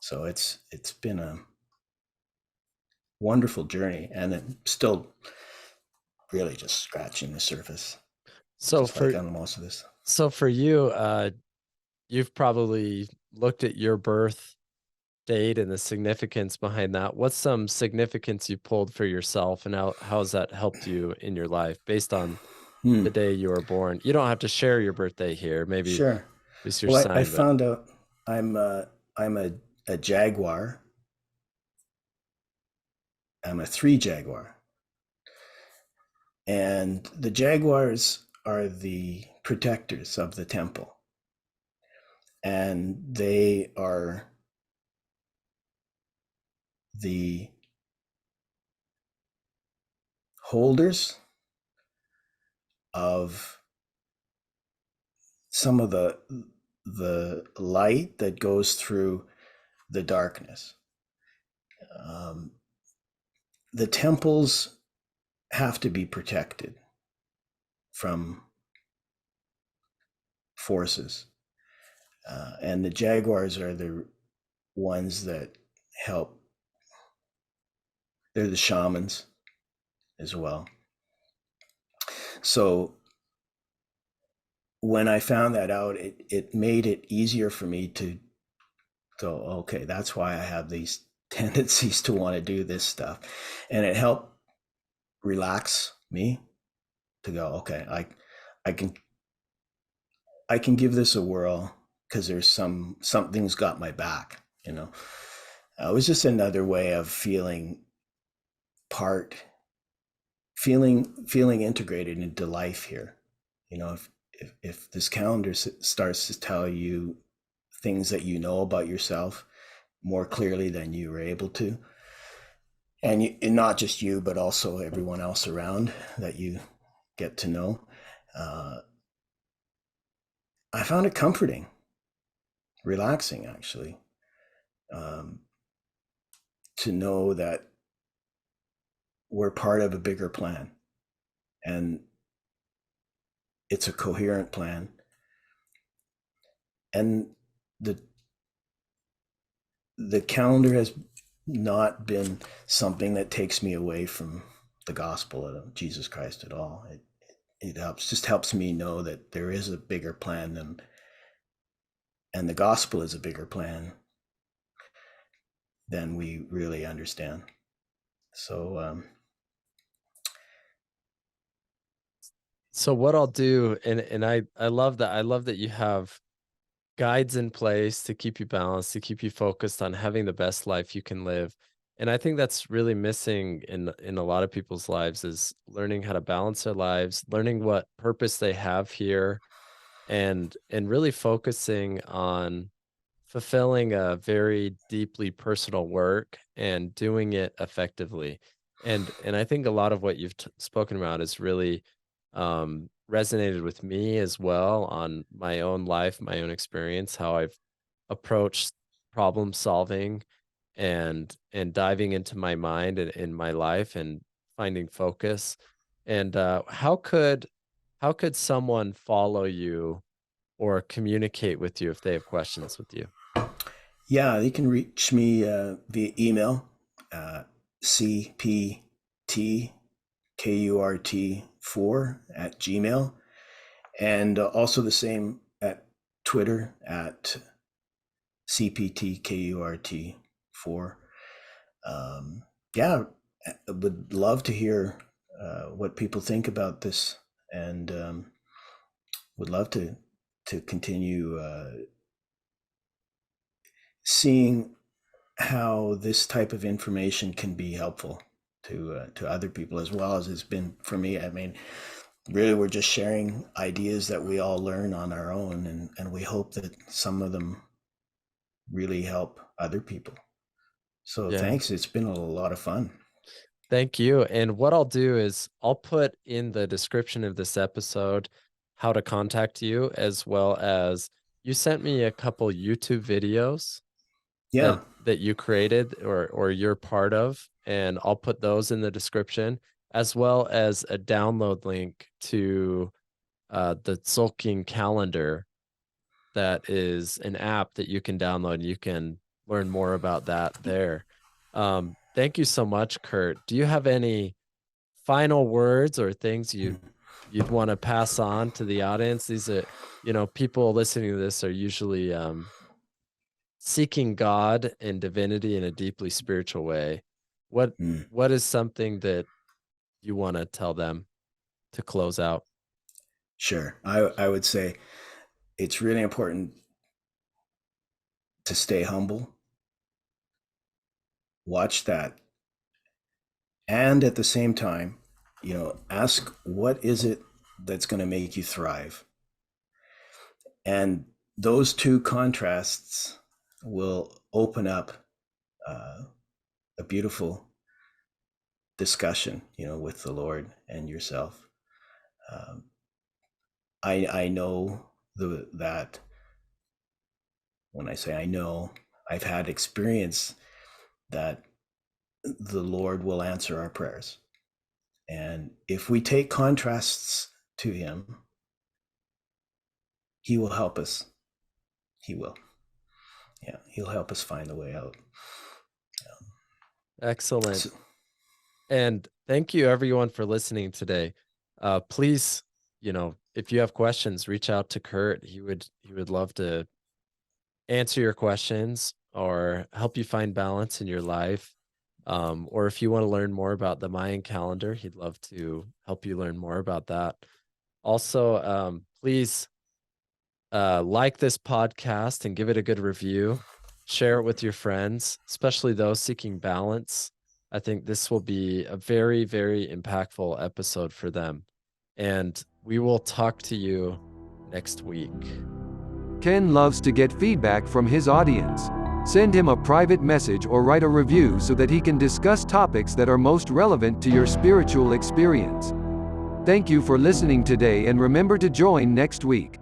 So it's been a wonderful journey, and I'm still really just scratching the surface. So on most of this. So for you, you've probably looked at your birth date and the significance behind that. What's some significance you pulled for yourself, and how has that helped you in your life based on the day you were born? You don't have to share your birthday here. Maybe sure. It's your sign. I found out I'm a Jaguar. I'm a 3 Jaguar. And the Jaguars are the protectors of the temple. And they are the holders of some of the light that goes through the darkness. The temples have to be protected from forces. And the Jaguars are the ones that help. They're the shamans as well. So when I found that out, it made it easier for me to go, okay, that's why I have these tendencies to want to do this stuff. And it helped relax me to go, okay, I can give this a whirl, because there's something's got my back. It was just another way of feeling integrated into life here. If this calendar starts to tell you things that you know about yourself more clearly than you were able to, and not just you, but also everyone else around that you get to know, I found it comforting, relaxing, actually, to know that we're part of a bigger plan, and it's a coherent plan. And the calendar has not been something that takes me away from the gospel of Jesus Christ at all. It helps me know that there is a bigger plan and the gospel is a bigger plan than we really understand. So what I'll do, and I love that. I love that you have guides in place to keep you balanced, to keep you focused on having the best life you can live. And I think that's really missing in a lot of people's lives, is learning how to balance their lives, learning what purpose they have here, and really focusing on fulfilling a very deeply personal work and doing it effectively. And I think a lot of what you've spoken about is really resonated with me as well, on my own life, my own experience, how I've approached problem solving and diving into my mind and in my life and finding focus. And how could someone follow you or communicate with you if they have questions with you? Yeah, you can reach me via email, cpt KURT4 @gmail, and also the same at Twitter at CPTKURT4. Yeah, I would love to hear what people think about this, and would love to continue seeing how this type of information can be helpful to other people as well as it's been for me. I mean, really, we're just sharing ideas that we all learn on our own, and we hope that some of them really help other people. So Yeah. thanks. It's been a lot of fun. Thank you. And what I'll do is I'll put in the description of this episode how to contact you, as well as you sent me a couple YouTube videos Yeah. that you created or you're part of, and I'll put those in the description, as well as a download link to the Tzolk'in calendar. That is an app that you can download, and you can learn more about that there. Thank you so much, Kurt. Do you have any final words or things you'd want to pass on to the audience? These are, people listening to this are usually seeking God and divinity in a deeply spiritual way. What is something that you want to tell them to close out? Sure. I would say it's really important to stay humble. Watch that. And at the same time, ask, what is it that's going to make you thrive? And those two contrasts will open up a beautiful discussion, with the Lord and yourself. I know that when I say I know, I've had experience that the Lord will answer our prayers. And if we take contrasts to him, he will help us. He will. Yeah, he'll help us find the way out. Excellent. And thank you everyone for listening today. Please, if you have questions, reach out to Kurt. He would love to answer your questions or help you find balance in your life. Or if you want to learn more about the Mayan calendar, he'd love to help you learn more about that. Also, please like this podcast and give it a good review. Share it with your friends, especially those seeking balance. I think this will be a very, very impactful episode for them. And we will talk to you next week. Ken loves to get feedback from his audience. Send him a private message or write a review so that he can discuss topics that are most relevant to your spiritual experience. Thank you for listening today, and remember to join next week.